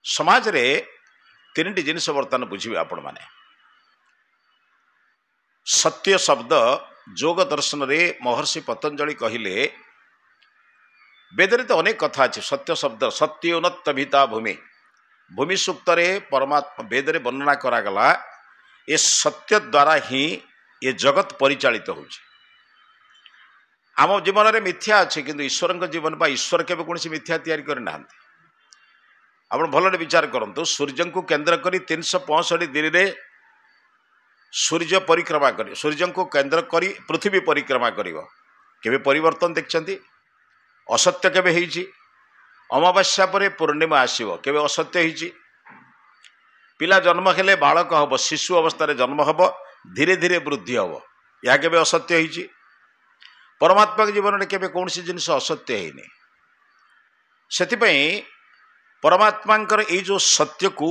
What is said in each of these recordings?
समाज रे तीन जिनिस बर्तमान बुझे आपण मैंने सत्य शब्द जोग दर्शन रे महर्षि पतंजलि कहले वेद तो अनेक कथा अच्छे सत्य शब्द सत्योन्नत भिता भूमि भूमि सूक्त रे परमात्मा वेद रे वर्णना करागला ये सत्य द्वारा ही ये जगत परिचालित हो आम जीवन में मिथ्या अच्छे किंतु ईश्वर जीवन पर ईश्वर के कौन मिथ्या तैयारी करना आप भल विचार करूँ सूर्य को केन्द्र कर 365 दिन रे सूर्य परिक्रमा कर सूर्य को केन्द्र कर पृथ्वी परिक्रमा कर परिवर्तन देखते असत्य केबे होइछि अमावास्या पर पूर्णिमा आसीबो केबे असत्य होइछि पिला जन्म हेले बालक हम शिशु अवस्था जन्म हम धीरे धीरे वृद्धि हम या केबे असत्य होइछि परमात्मा के जीवन में केबे कौन सी जिनिस असत्य होइनि सेतिपई परमात्मा ये जो सत्य को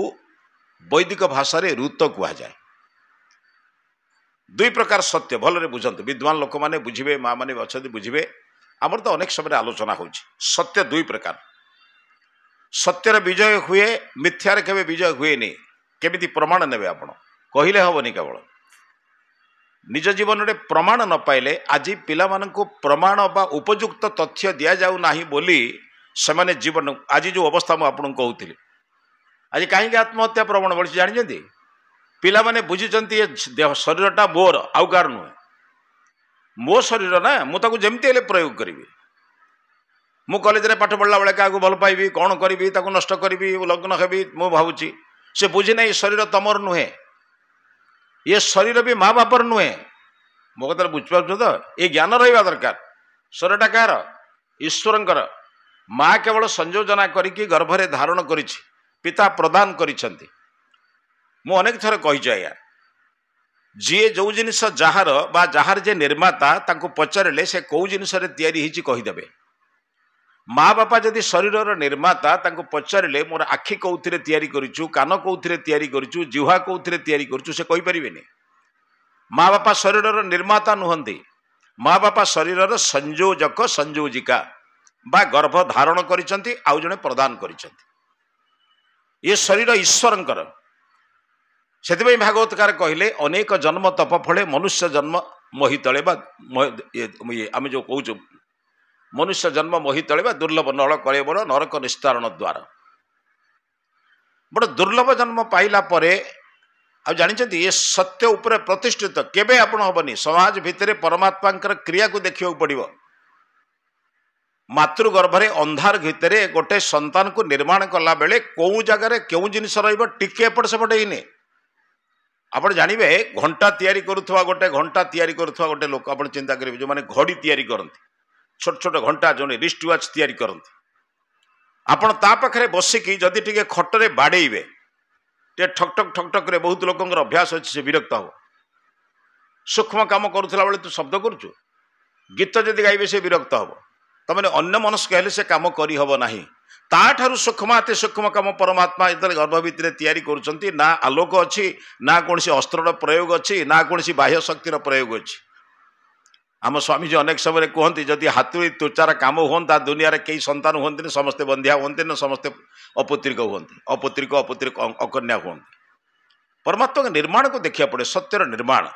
वैदिक भाषा रे ऋत कहा जाए दुई प्रकार सत्य भलरे बुझंतु विद्वान लोक माने बुझिबे माँ माने अच्छे बुझिबे आमर तो अनेक समय आलोचना होछि सत्य दुई प्रकार सत्यर विजय हुए मिथ्यार केबे विजय हुए नहीं केमिति प्रमाण नेबे आपण कहिले हबनी केवल निज जीवन में प्रमाण न पाइले आज पिला माननको प्रमाण बा उपयुक्त तथ्य दिया जाऊ नाही बोली सेमाने जीवन आज जो अवस्था मुझे आपको कहूली आज कहीं आत्महत्या प्रवण बढ़ी जानी पिला माने बुझीचंती ये शरीरटा मोर आउ कार नुहे मो शरीर ना मुझे जमती हेल्ले प्रयोग करी मु कॉलेज रे पाठ पढ़ला बेले क्या भल पाइबी कौन करी नष्ट करी लग्न हेबी मु भावुची से बुझी ना शरीर तमर नुहे ये शरीर भी माँ बापर नुहे मो कथा बुझिपार तो ये ज्ञान रहा दरकार शरीरटा कार ईश्वरंकर माँ केवल संयोजना करिकी गर्भरे धारण करिछि पिता प्रदान करिछंती मु अनेक थर कहिछि आया जी जो जिनिस जार बा जार जे निर्माता तांको पचारे से कौ जिनिस रे तैयारी हिची कहीदेवे माँ बापा जदि शरीर निर्माता तांको पचारे मोर आखि कौथिरे तैयारी करिछु कान कौथिरे तैयारी करिछु जिह्वा कौथिरे तैयारी करिछु से कहि परिबेनी माँ बापा शरीर निर्माता नुहंती माँ बापा शरीर संयोजक संयोजिका बा गर्भ धारण करिसंती आउ जने प्रदान करिसंती ये शरीर ईश्वरंकर सेतिबई भागवतकार कहले अनेक जन्म तप फले मनुष्य जन्म मोहि तले बा आम जो कहूँ मनुष्य जन्म मोहि तले बा दुर्लभ नल कलेबर नरक निस्तारण द्वार बड़ दुर्लभ जन्म पाइला परे आ जानिछंती ये सत्य उपरे प्रतिष्ठित केबे आपण हबनी समाज भितरे परमात्मा क्रिया को देखियो पड़िबो मातृगर्भरे अंधार भितर गोटे संतान को निर्माण कला बेले कौ जगार क्यों जिनिस टिके एपट सेपट ही आप जानवे घंटा तैयारी करुवा गोटे घंटा तैयारी करुवा गोटे लोक आप चिंता करेंगे जो मैंने घड़ी तैयारी करते छोट छोट घंटा जो रिस्ट वाच तैयारी करते आपण ता पाखे बसिकी जदि टे खटरे बाड़े टे ठक ठक ठक ठक रे बहुत लोक अभ्यास अच्छे से विरक्त हो सूक्ष्म काम करुला बेले तू शब्द करुचु गीत जदि गाइबे से विरक्त हम तमें अन्य मनस्क हेले से काम करी हब नाही ताठारु सूक्ष्म अति सूक्ष्म काम परमात्मा इतने गर्भ भितर तैयारी करुछंती ना आलोक अच्छी ना कौन अस्त्र प्रयोग अच्छी ना कौन बाह्य शक्तिर प्रयोग अच्छी आम स्वामी जी अनेक समय कहते जदि हाथुड़ी त्वचार काम हुआ दुनिया रे कई संतान हुए समस्ते बंधिया हुए न समस्ते अपुत्रिक हुए अपुत्रिक अपुत्रिक अकन्या हुए परमात्मा के निर्माण को देखा पड़े सत्यर निर्माण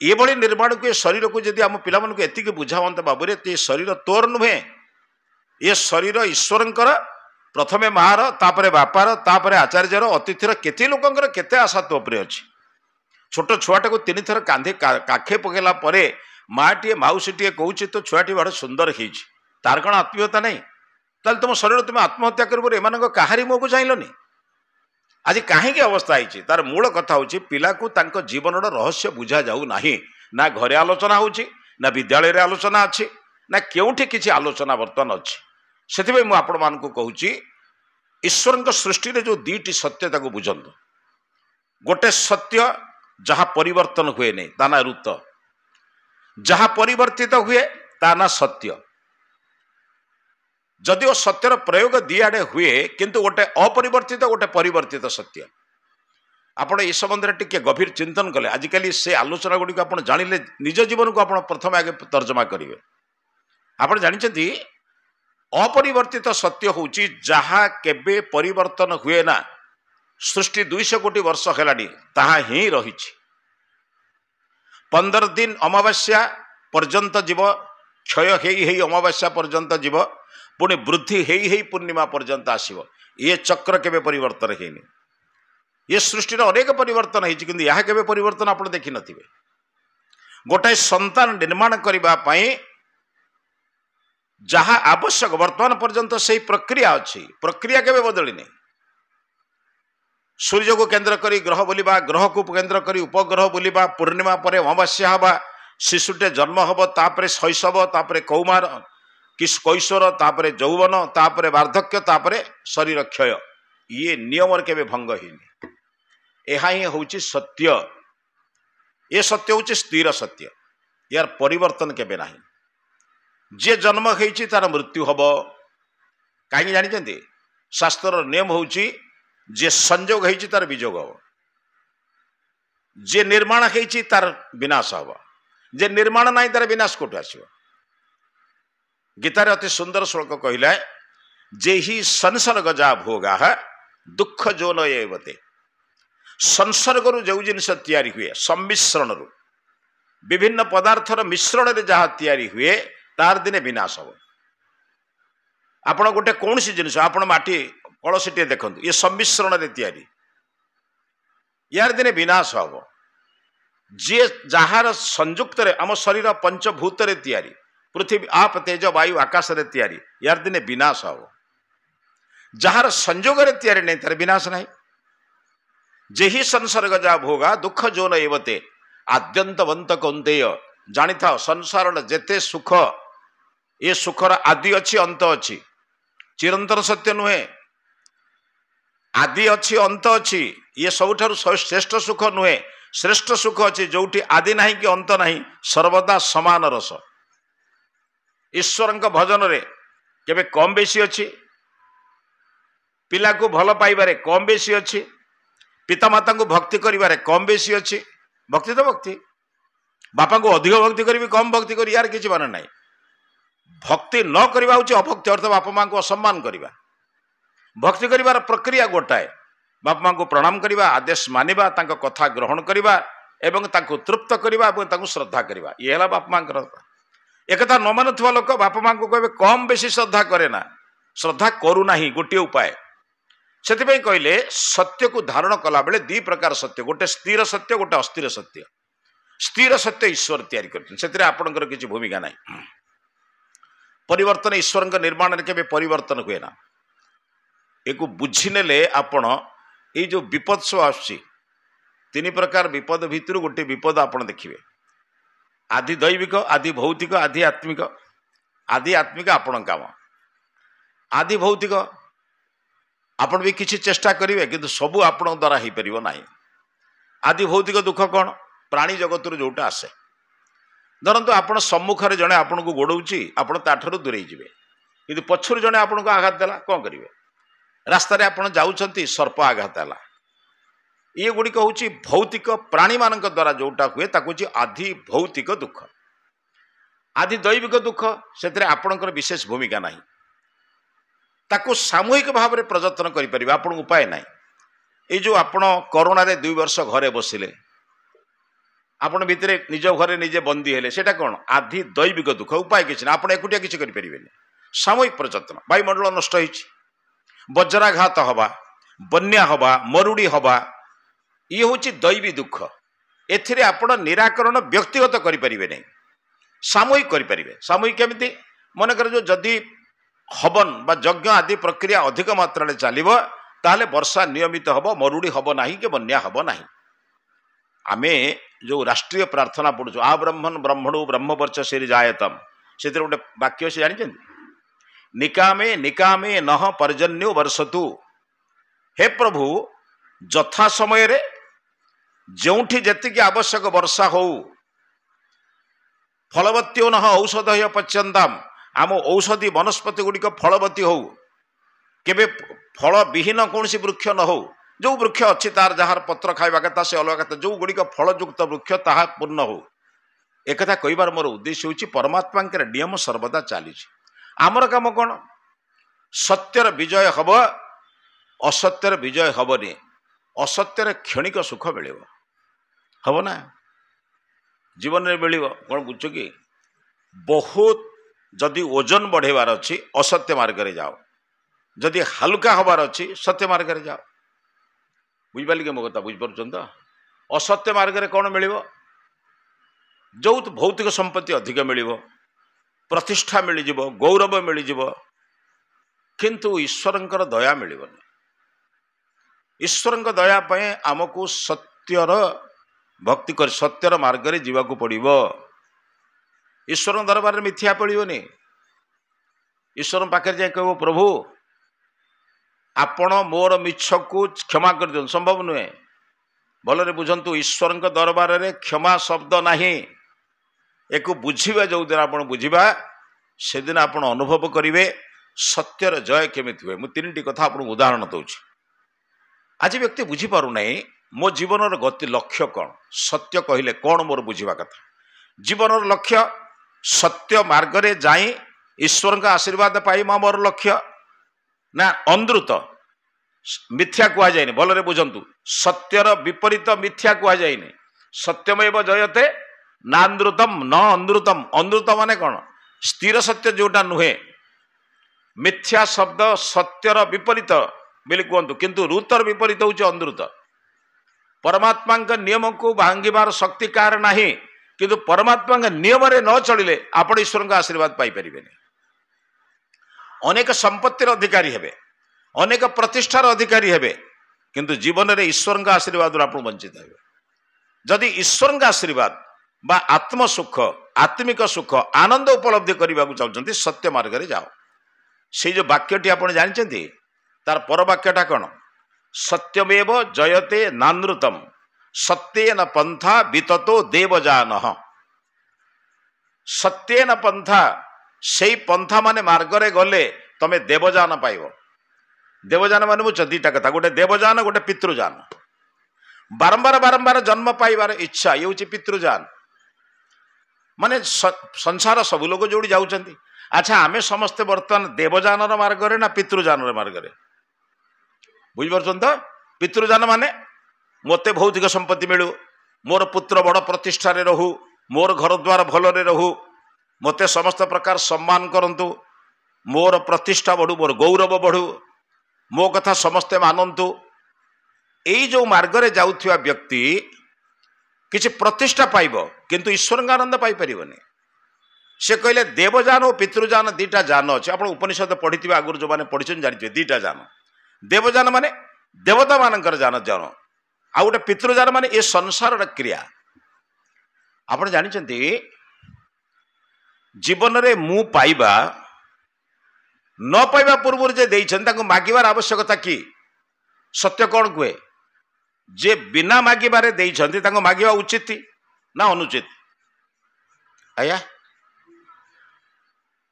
ये भली निर्माण को शरीर को जदि आम पिला मानक एतिक बुझावंत बाबूरे ये शरीर तोर नुहे ये शरीर ईश्वरंकर प्रथमे मार तापरे बापार तापरे आचार्यर अतिथिर केते लोकंकर केते आशा तो उपरे अछि छोट छुआटा को 3 थर कांधे काखे पकेला परे माटीए माउसीटीए कहूँ तो छुआटी बड़ सुंदर होइछि तार कण आत्मीयता नहीं ताल तुम शरीर तुम आत्महत्या कर एमान कहारी मुँह को चाहलनि आज कहीं अवस्था है तार मूल कथा हूँ पिला को तांको जीवन रहस्य बुझा जाऊ नाही ना घरे आलोचना होची ना विद्यालय आलोचना अच्छी ना केउठी किसी आलोचना बर्तमान अच्छी से मुझे आपण मान कहूँ ईश्वर सृष्टि रे जो दीटी सत्य बुझंतु गोटे सत्य जहाँ परिवर्तन हुए नहीं ता ना ऋत जहाँ परिवर्तित हुए ता ना सत्य जदिओ सत्यर प्रयोग दिआड़े हुए किंतु गोटे अपरिवर्तित गोटे परिवर्तित सत्य आपण ये संबंध में टिके गभीर चिंतन कले आजिकल से आलोचना गुड़ी आप जानिले निज जीवन को आप प्रथम आगे तर्जमा करेंगे आप जानते अपरिवर्तित सत्य हूँ जहाँ केबे परिवर्तन हुए ना सृष्टि 200 कोटी वर्ष हेलानी ताहा ही रही 15 दिन अमावास्या पर्यंत जीव क्षय हेई अमावास्या पर्यंत जीव पुणी वृद्धि हेई पूर्णिमा पर्यंत आसीव ये चक्र केबे परिवर्तन हेनी ये सृष्टि अनेक परिवर्तन होती कि यह केबे परिवर्तन आप देखी नथिबे गोटाए संतान निर्माण करने जहाँ आवश्यक वर्तमान पर्यंत से प्रक्रिया अच्छी प्रक्रिया केबे बदलिनी सूर्य को केंद्र करी ग्रह बुलिबा ग्रह को केंद्र करी उपग्रह बुलिबा पूर्णिमा पर अमावास्या हवा शिशुटे जन्म हम तापरे शैशव तापरे कौमार किस कैशोर तापरे यौवन तापरे वार्धक्य तापरे शरीर क्षय ये नियम केबे भंग होनी यह ही हूँ सत्य ये सत्य हूँ स्थिर सत्य यार परिवर्तन केबे नहीं जे जन्म होती तार मृत्यु हम कहीं जानते शास्त्र नियम हूँ जे संजोग होती तार विजोग हम जे निर्माण होती तार विनाश हम जे निर्माण नहीं तार विनाश कोटू आसो गीतार अति सुंदर श्लोक कहला जे ही संसर्गजा भोगा दुख जो नते संसर्ग जो जिनस तैयारी हुए सम्मिश्रण विभिन्न पदार्थर मिश्रण में जहाँ तैयारी हुए तार दिने विनाश हम आपण गोटे कौन सी जिनस आपण माटी कलसीटे देखु ये सम्मिश्रण में तैयारी यार दिने विनाश हम जी जार संयुक्त आम शरीर पंचभूत तैयारी पृथ्वी आप तेज वायु आकाश रे तैयारी यार दिने विनाश हम जार संजोग तैयारी नहीं तार विनाश नहीं जे ही संसर्ग जा भोगा दुख जो नते आद्यंतवंत कौंतेय जानी था संसार जेते सुख ये सुखर आदि अच्छी अंत अच्छी चिरंतन सत्य नुहे आदि अच्छी अंत अच्छी ये सबुठारु श्रेष्ठ सुख नुहे श्रेष्ठ सुख अच्छी जोटी आदि नहीं कि अंत नहीं सर्वदा समान रस ईश्वर भजन रे केबे कम बेसी अच्छी पिला को भल पाइबारे कम बेसी अच्छी पितामाता को भक्ति करिबारे कम बेसी अच्छी भक्ति तो भक्ति बापा को अधिक भक्ति करी कम भक्ति करी यार किसी मान ना भक्ति न करवा हूँ अभक्ति अर्थ बापा माँ को असम्मान करवा भक्ति करिवार प्रक्रिया गोटाए बापा माँ को प्रणाम करवा आदेश मानिबा तांको कथा ग्रहण करवा एवं तांको तृप्त करवा एवं तांको श्रद्धा करवा ये है बापा माँ एक न मानुवा लोक बापा माँ को कहे कम बेसी श्रद्धा करे ना श्रद्धा करूना गोटे उपाय से कहले सत्य को धारण कला बेले दी प्रकार सत्य गोटे स्थिर सत्य गोटे अस्थिर सत्य स्थिर सत्य ईश्वर तैयारी करते आपणकर किसी भूमिका ना परिवर्तन ईश्वर निर्माण के परिवर्तन हुए ना एक बुझीने आपण ये जो विपद सब आसनी प्रकार विपद भितर गोटे विपद आपड़ देखिए आदि दैविक आदि भौतिक आदि आत्मिक आपण काम आदि भौतिक आपण भी किसी चेष्टा करेंगे किंतु सबू आपण द्वारा हो पार ना आदि भौतिक दुख कौन प्राणी जगत जोटा आसे धरतु आप सम्मुखें जड़े आपन को गोड़ौची आपड़ ताठू दूरे जाए कि पछर जड़े आपन को आघात देला कौन करेंगे रास्त आप जाऊँच सर्प आघात है ये गुड़िक हूँ भौतिक प्राणी मान द्वारा जोटा हुए ताकू आदि भौतिक दुख आदि दैविक दुख से आपणकर विशेष भूमिका ना ताकू सामूहिक भाव में प्रजतन करें आपन उपाय ना ये जो आपण कोरोना रे 2 वर्ष घरे बसिले आपण भितर निज घरे निजे बंदी हेले सेटा कौन आदि दैविक दुख उपाय किसी ना आप एकुटिया किसी करें सामूहिक प्रजतन वायुमंडल नष्ट होती वज्राघात हवा बन्या हवा मरुड़ी हवा ये हूँ दैवी दुख एथिरे आपण निराकरण व्यक्तिगत करें नहीं सामूहिक करें सामूहिक केमिति मनकर जो जदि हवन बा यज्ञ आदि प्रक्रिया अधिक मात्रा चलो ताले वर्षा नियमित हम मरुड़ी हम ना कि बन्या हम ना आमे जो राष्ट्रीय प्रार्थना पढ़ु आ ब्रह्मण ब्रह्मणु ब्रह्मवर्चसे जायतम से गोटे वाक्य से जानते निकामे निकामे नह पर्जन्यो वर्षतु हे प्रभु जथा समय रे जोठी जेतिकी आवश्यक वर्षा हो फलवत्यो नह औषधय पच्यंताम आम औषधि वनस्पति गुड़िक फलवती हो केबे फल विहीन कौन सी वृक्ष न हो जो वृक्ष अच्छी तार जार पत्र खाଇବା कथा से अलग कथा जो गुड़िक फलयुक्त वृक्ष ताहा पूर्ण हो एक कहबार मोर उद्देश्य होची परमात्मा के नियम सर्वदा चली आमर काम कौन सत्यर विजय हम असत्यर विजय हेनी असत्य क्षणिक सुख मिल हम ना जीवन में मिल कौन बुझ कि बहुत जदि ओजन बढ़ेबार अच्छी असत्य मार्ग में जाओ, जदि हल्का हबार अच्छी सत्य मार्ग में जाओ। बुझिपारे कि मो कथा बुझिपार तो असत्य मार्ग में कौन मिल जो भौतिक संपत्ति अधिक मिल प्रतिष्ठा मिल गौरव मिल किंतु ईश्वर दया मिलबनी। ईश्वर दया आमको सत्यर भक्ति कर सत्यर मार्ग में जीवाकू पड़ो। ईश्वर दरबार में मिथ्या पड़ोनी। ईश्वर पाखे जाए कह प्रभु आपण मोर मिछ को क्षमा कर दियन, संभव नुहे। भलरे बुझंतु ईश्वर दरबार में क्षमा शब्द नहीं। एक बुझा जो दिन आप बुझा से दिन आप अनुभव करेंगे सत्यर जय केमी हुए। मुझे तीन कथा आपको उदाहरण दूसरी। आज व्यक्ति बुझीपार ना मो जीवन गति लक्ष्य कौन, सत्य कहले कौन मोर बुझा कथा। जीवन लक्ष्य सत्य मार्ग रे जाई ईश्वर का आशीर्वाद पाई मोर लक्ष्य ना अंधृत मिथ्या कह जाए। भलरे बुझंतु सत्यर विपरीत मिथ्या कह जाए। सत्यमेव जयते नान्द्रुतम न अंधृतम। अंधृत माने कौन, स्थिर सत्य जोटा नुहे। मिथ्या शब्द सत्यर विपरीत बोली कहतु, किंतु ऋतर विपरीत हूँ अंधृत। परमात्मा नियम को भांगिबार शक्ति कार नाही, किंतु परमात्मा नियम रे न चलिले आपण ईश्वर का आशीर्वाद पाई परिबेनी। अनेक संपत्तिर अधिकारी हेबे, अनेक प्रतिष्ठार अधिकारी हेबे, किंतु जीवन रे ईश्वर का आशीर्वाद आप वंचित हेबे। जदि ईश्वर का आशीर्वाद बा आत्म सुख आत्मिक सुख आनंद उपलब्धि करने को चाहते सत्य मार्ग में जाओ। से जो वाक्यटी आप जानते तार पर वाक्यटा कौन, सत्यमेव जयते नानृतम सत्येन पंथा विततो देवजान। सत्येन पंथा से पंथा माने मार्ग रे गले तमे देवजान पाइब। देवजान माने बुझ दीटा कथा, गोटे देवजान गोटे पितृजान। बारंबार बारंबार जन्म पाइबार इच्छा ये हूँ पितृजान। माने संसार सब लोग जोड़ी जाउछंती। अच्छा आमे समस्ते बर्तमान देवजान मार्ग रे ना पितृजान मार्ग रे? बुझिपारछन तो? पितृजान माने मते भौतिक संपत्ति मिलू, मोर पुत्र बड़ प्रतिष्ठा रे रहू, मोर घर द्वार भलरे रहू, मते समस्त प्रकार सम्मान करंतु, मोर प्रतिष्ठा बढ़ू, मोर गौरव बढ़ू, मो कथा समस्ते मानंतु। एई जो मार्ग रे जाउथिया व्यक्ति किछि प्रतिष्ठा पाइब, किंतु ईश्वर का आनंद पाई परिबनी। से कहले देवजान और पितृजान दीटा जान अच्छे। आप उपनिषद पढ़ी आगुरी जो मैंने पढ़ी जानते दीटा जान। देवजान माने देवता मानकर जान जान, आ गोटे पितृजान माने ये संसार क्रिया। आप जानते जीवन रे मु पाइबा न पाइबा पूर्व जे देइछन मागिबार आवश्यकता कि सत्य कौन कहे, जे बिना मागिबारे देइछन्ति तांको मागिबा उचित ना अनुचित? आया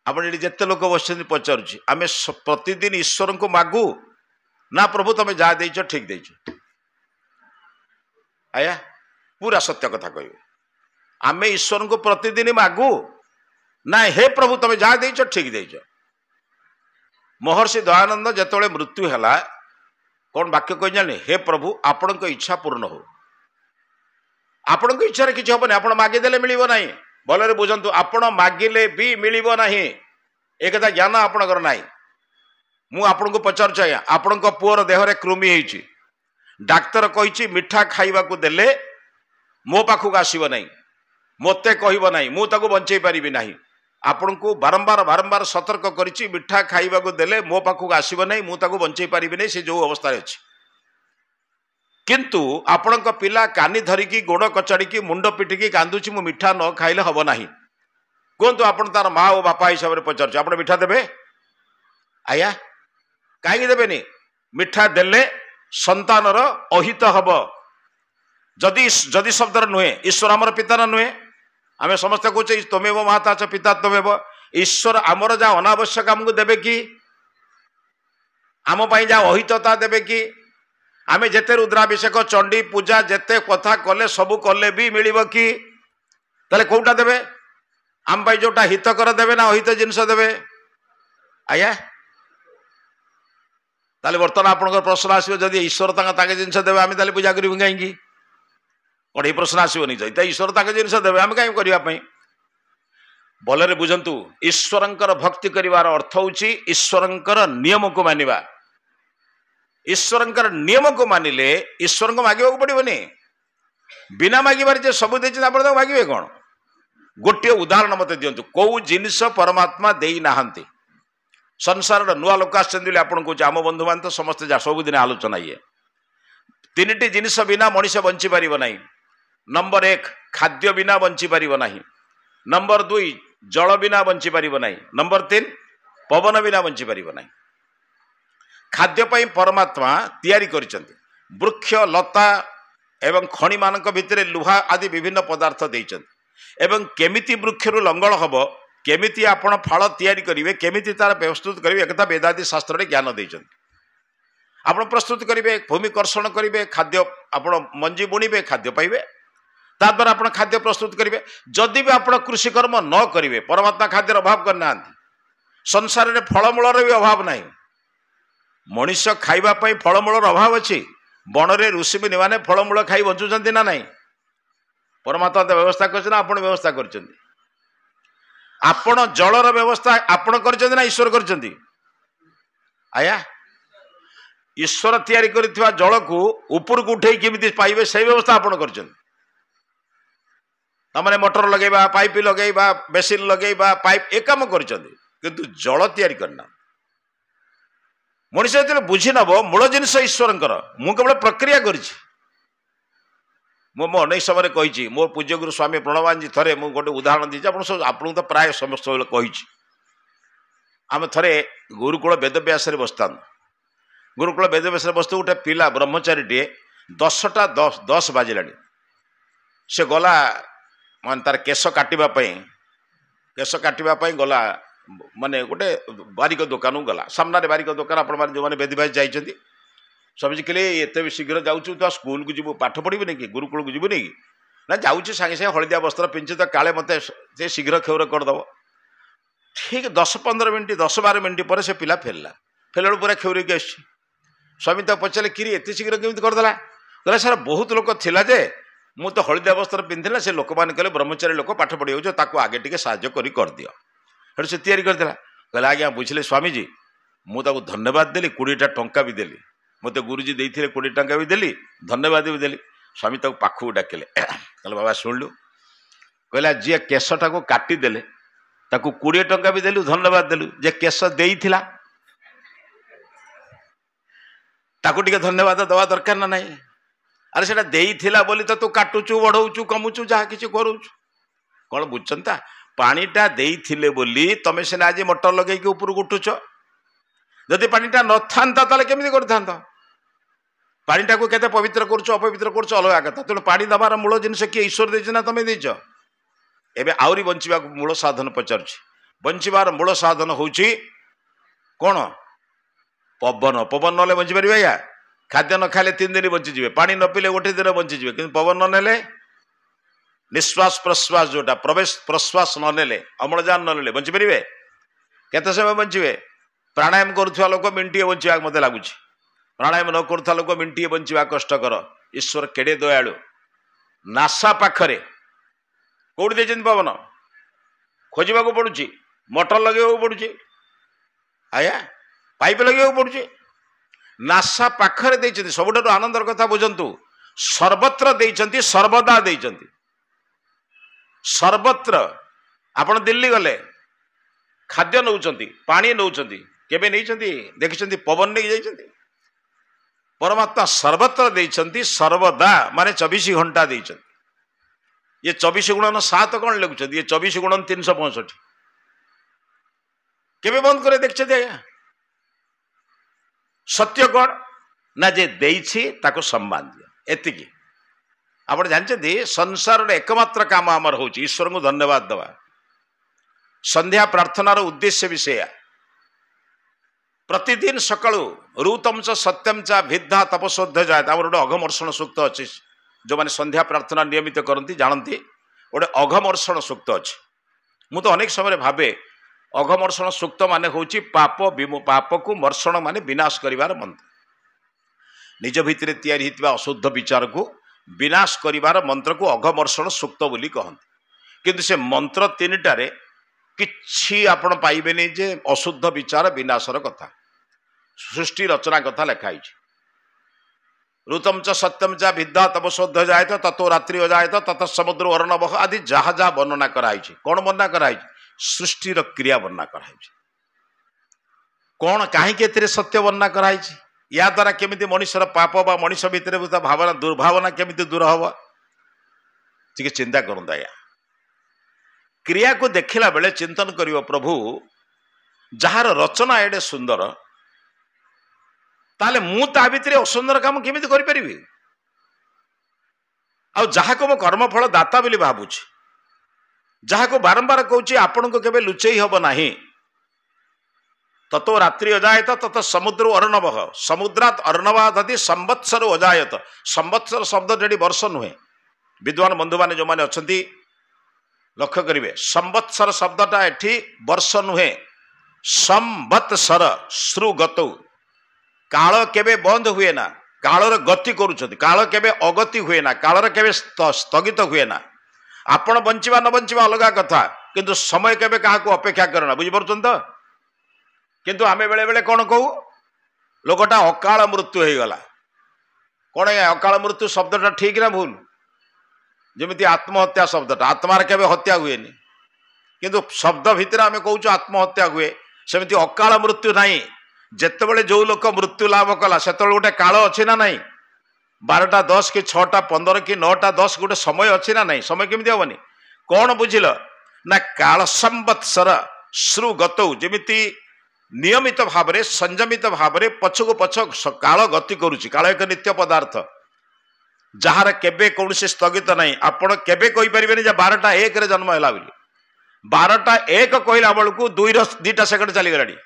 आप जिते लोक बस पचारुची आम प्रतिदिन ईश्वर को मागू ना प्रभु तुम जहाँ देच ठीक देच? आया पूरा सत्य कथा कह आम ईश्वर को प्रतिदिन मागू ना हे प्रभु तुम जहाँ देच ठीक देच? महर्षि दयानंद जिते मृत्यु है कौन वाक्य कह जाने, हे प्रभु आपण इच्छा पूर्ण हो। आपण इच्छा किसी हेनी, आप मागिदेले मिल ना। भलरे बुझंतु आपण मागिले भी मिल ना। एक ज्ञान आपणकर ना। मु आपन को पचारुछ आज्ञा, आपण पुअर देहरे कृमि होइछि, डाक्तर कहिछि मिठा खाइबा को देले मो पाखक आसीब नाही, मते कहब नाही, मु ताको बंचै पारिबि नाही। आपण को बारंबार बारंबार सतर्क करिछि मिठा खाइबा को देले मो पाखक आसीब नाही, मु ताको बंचै पारिबि नाही। से जो अवस्था अछि, किंतु आपण पिला कानी धरिकी गोड़ कचाड़ी मुंड पिटिकी कांदुची मु मिठा न खाइले हब नाही। कहतु आप तार माँ और बापा हिसाब से पचार आप मिठा देवे? आया कहीं देवेनि? मिठा देले संतानर अहित हम। जदि जदि शब्दर नुहे ईश्वर आमर पिता नुहे। आम समस्ते कहे तमेव माता च पिता तमेव। ईश्वर आमर जहाँ अनावश्यक आमको देवे कि आम जहाँ अहितता देवे कि? आम जिते रुद्राभिषेक चंडी पूजा जिते कथा कले सबू कले भी मिल कि? ताले कौटा देवे? आम भाई जोटा हितकर देवे ना अहित जिनस देवे? आया ताले बर्तमान आपनकर प्रश्न आसो जदि ईश्वर ताके जिनस देवे आम ताले पूजा करूँ कहीं कौन ये प्रश्न आसोनी जैसे ईश्वर ताके जिनस देवे आम कहीं करने भलरे बुझंतु ईश्वरंकर भक्ति करिवार अर्थ होची ईश्वरंकर नियम को मानिबा ईश्वरंकर नियम को मानिले ईश्वर को मागिबा पड़िबनी बिना मागिबार जे सब देछि आपण तो मागिबे कोन गोटे उदाहरण मते दियंतु को जिनिस परमात्मा देई नाहंती संसार नुआ लोक आछन आपण को आम बंधु मान तो समस्त जा सब दिन आलोचना ये तीनटी जिनिस बिना मनुष्य बंची पारिबो नाही नंबर 1 खाद्य बिना बंची पारिबो नाही नंबर 2 जल बिना बंची पारिबो नाही नंबर 3 पवन बिना बंची पारिबो नाही खाद्य पई परमात्मा तैयारी करिसंती वृक्ष लता एवं खनि मानक भितरे लुहा आदि विभिन्न पदार्थ देइसंती एवं केमिति वृक्षरु लंगल हबो केमिति आपण फल तैयारी करिवे केमिति तार प्रस्तुत करिवे एकता वेदादि शास्त्र रे ज्ञान देइसंती आपण प्रस्तुत करिवे भूमि कर्षण करिवे खाद्य आपण मंजी बुणिबे खाद्य पाइबे ता द्वारा आपण खाद्य प्रस्तुत करिवे जदि भी आपण कृषि कर्म न करिवे परमात्मा खाद्यर अभाव करना संसार रे फलमूल रे भी अभाव नाही मनुष्य खाइबा पई फलमूल अभाव अछि बन रे ऋषि मुनि माने फलमूल खाई बंचुचंती ना नाही परमात्मा तो व्यवस्था करछन आपण व्यवस्था करछंती आपण जलर व्यवस्था आपण करछंती ना ईश्वर करछंती आया ईश्वर तैयारी करथिबा जल को ऊपर को उठे केमिति पाइबे से व्यवस्था आपण करछंती तमने मोटर लगेबा पाइप लगेबा बेसिन लगेबा पाइप एक काम करछंती किंतु जल तैयारी करना मनुष्य जो बुझी नब मूल जिनस ईश्वरंकर मु केवल प्रक्रिया करिछि मो अनेक समय कही मो पूज्य गुरु स्वामी प्रणवान जी थरे मु गोटे उदाहरण दी आपन तो प्राय समस्त कही आम थरे गुरुकुल वेदव्यास बसता गुरुकुल वेदव्यास बसतु गोटे पिला ब्रह्मचारी टे 10टा 10 बाजिला से गला मान तार केश काटिबा गला माने गोटे बारिक दुकान गला सामने बारिक दुकान आपण जो मैंने वेदव्यास जाइछंती समझ के एत शीघ्र जाऊँ तो स्कूल को जीव पाठ पढ़ी कि गुरुकुल को जीवन कि ना जाऊँ सागे सागे हलदिया वस्त्र पिंधि तो काले मत शीघ्र क्षौर करदेव ठीक 10-15 मिनट 10-12 मिनट पर से पिला फेरला फेरला पूरा क्षौरिक आस स्वामी तो पचारे कि एत शीघ्र केमी करदेला कहला सर बहुत लोक थिला जे मु तो हलदिया वस्त्र पिंधिला से लोक मैंने कहले ब्रह्मचारी लोक पाठ पढ़ी हो आगे टे साहय कर दियो से तैयारी करदेला कहला आज्ञा बुझे स्वामी जी मुझे धन्यवाद देली 20टा टंका भी देली मत गुरुजी देते 20 टंका भी देली धन्यवाद भी देली स्वामी तक पाखु डाकिले कहले बाबा शुणलु कहला जी केशटा को काटिदेले ताकू 20 टंका भी देलु धन्यवाद देलु जे केश देइथिला ताकू टिके धन्यवाद दवा दरकार ना नहीं अरे सेटा देइथिला बोली तो तू काटुचु बढ़ौचु कमुचु जहा किछि करूचु कौन बुझछंता पानीटा देइथिले बोली तमे सेना आज मोटर लगे के ऊपर उठुच जदि पानीटा न थांता ताले केमिति करथांता पानीटा को केते पवित्र करछ अपवित्र करछ अलग कथा तेणु पानी दबार मूल जिनस किए ईश्वर देछ ना तमे देछ एबे आउरी बंचिबा मूल साधन पचारछि बंचिबार मूल साधन होउछि कोन पवन पवन नले बंचि परिबा या खाद्य न खाले 3 दिन बंचि जिवे पानी न पीले गोटे दिन बंचि जिवे किंतु पवन न नेले निश्वास प्रश्वास जोटा प्रवेश प्रश्वास न नेले अम्लजान न नेले बंचि परिबे केते समय बंचिबे प्राणायाम करुवा लोक मिनिटे बंचा मत लगुच प्राणायाम न करुवा लोक मिनिटे बंचा कष्टकर ईश्वर केड़े दयालु नासा पाखरे कौटी देते पवन खोजा पड़ुची मोटर लगे पड़ुची आया पाइप लगे पड़ुची नासा पाखरे देते सबुठ आनंदर कथा बुझंतु सर्वत्र देते सर्वदा देते सर्वत्र आपण दिल्ली गले खाद्य नौचंती पानी नौचंती केबे नहीं देखिं पवन नहीं जाइछंती परमात्मा सर्वत्र देइछंती सर्वदा माने 24 घंटा देइछंती ये 24 गुणन 7 कौन लगुछंती ये 24 गुणन 365 केबे बंद करे देखछंती आया सत्य कौन ना जे देइछि ताको सम्मान दिया एतिकी आपण जानछंती संसार रे एकमात्र काम हमर होची ईश्वर को धन्यवाद दवा संध्या प्रार्थनार उद्देश्य विषय प्रतिदिन सकाळु ऋतम च सत्यम च भिद्धा तपस्वध्य जाए आम गोटे अघमर्षण सूक्त अच्छी जो मैंने संध्या प्रार्थना नियमित करती जानती गोटे अघमर्षण सूक्त अच्छी मु तो अनेक समय भावे अघमर्षण सूक्त मान हूँ पाप पाप को मर्षण मान विनाश करिवार मंत्र। निज भितर तैयारी होइतिबा अशुद्ध विचार को विनाश करिवार मंत्र को अघमर्षण सूक्त बोली कहते। किंतु से मंत्र तीनटारे किछि आपण पाइबेनी जे अशुद्ध विचार विनाशर कथा सृष्टि रचना कथा लिखाई। ऋतम च सत्यम च विद्या तब शोध जायत ततो रात्रि अजायत तत समुद्र अर्णव आदि जहाँ जहाँ वर्णना कराई। कौन वर्णना कराई? सृष्टिर क्रिया वर्णना कराई। कौन कहीं सत्य वर्णना कराई? या द्वारा केमिति मनुष्यर पाप बा मनुष्य भितर भावना दुर्भावना केमिति दूर हम टे चिंता करता। या क्रिया को देखला बेले चिंतन करियो प्रभु जार रचना एडे सुंदर ताले मु ता भितर असुंदर काम केमिति करि परिबि? आ जहा को मो कर्मफल दाता बोली भाबुछि, जहा को बारंबार कहूछि आपण को केबे लुचेई हब नाही। ततो रात्रि अजायत तत समुद्र अर्णव समुद्रात अर्णवाद आदि संवत्सर अजायत। संवत्सर शब्द जेडी वर्ष नुहे। विद्वान बंधु माने जो माने अछंती लक्ष्य करिवे संवत्सर शब्दटा एठी वर्ष नुहे। संवत्सर श्रुगतौ काल केबे बंद हुए ना, कालर गति करूछथि। काल केबे अगति हुए ना, कालर केबे स्थगित हुए ना। आपण बंचिबा न बंचिबा अलगा कथा, किंतु समय केबे काहाको अपेक्षा करना। बुझि परछन त? किंतु आमे बेले बेले कौन कहू लोकटा अकाल मृत्यु हो गला। कौन अकाल मृत्यु शब्दटा ठीक ना भूल? जमीती आत्महत्या शब्दटा आत्मार केबे हत्या हुए नि, किंतु शब्द भितर आमे कहूँ आत्महत्या हुए। सेमती अकाल मृत्यु नहीं। जेतेबेले जो लोक मृत्यु लाभ कला सेतेबेले गोटे काल अच्छी ना नहीं? 12टा 10 कि 6टा 15 कि 9टा 10 गोटे समय अच्छी ना नहीं? समय केमिति हबनी? कौन बुझिल ना काल संवत्सर श्रुगतौ जमीती नियमित भाव में संयमित भाव में पछकु पछ काल गति करुच्ची। काल एक नित्य पदार्थ जार केबे कौन से स्थगित नहीं। आपण केबे कहि परिबेनी जे 12टा 1 रे जन्म हैला बोली। 12टा 1 कहला बेलकू 2टा सेकंड चली गलाडी।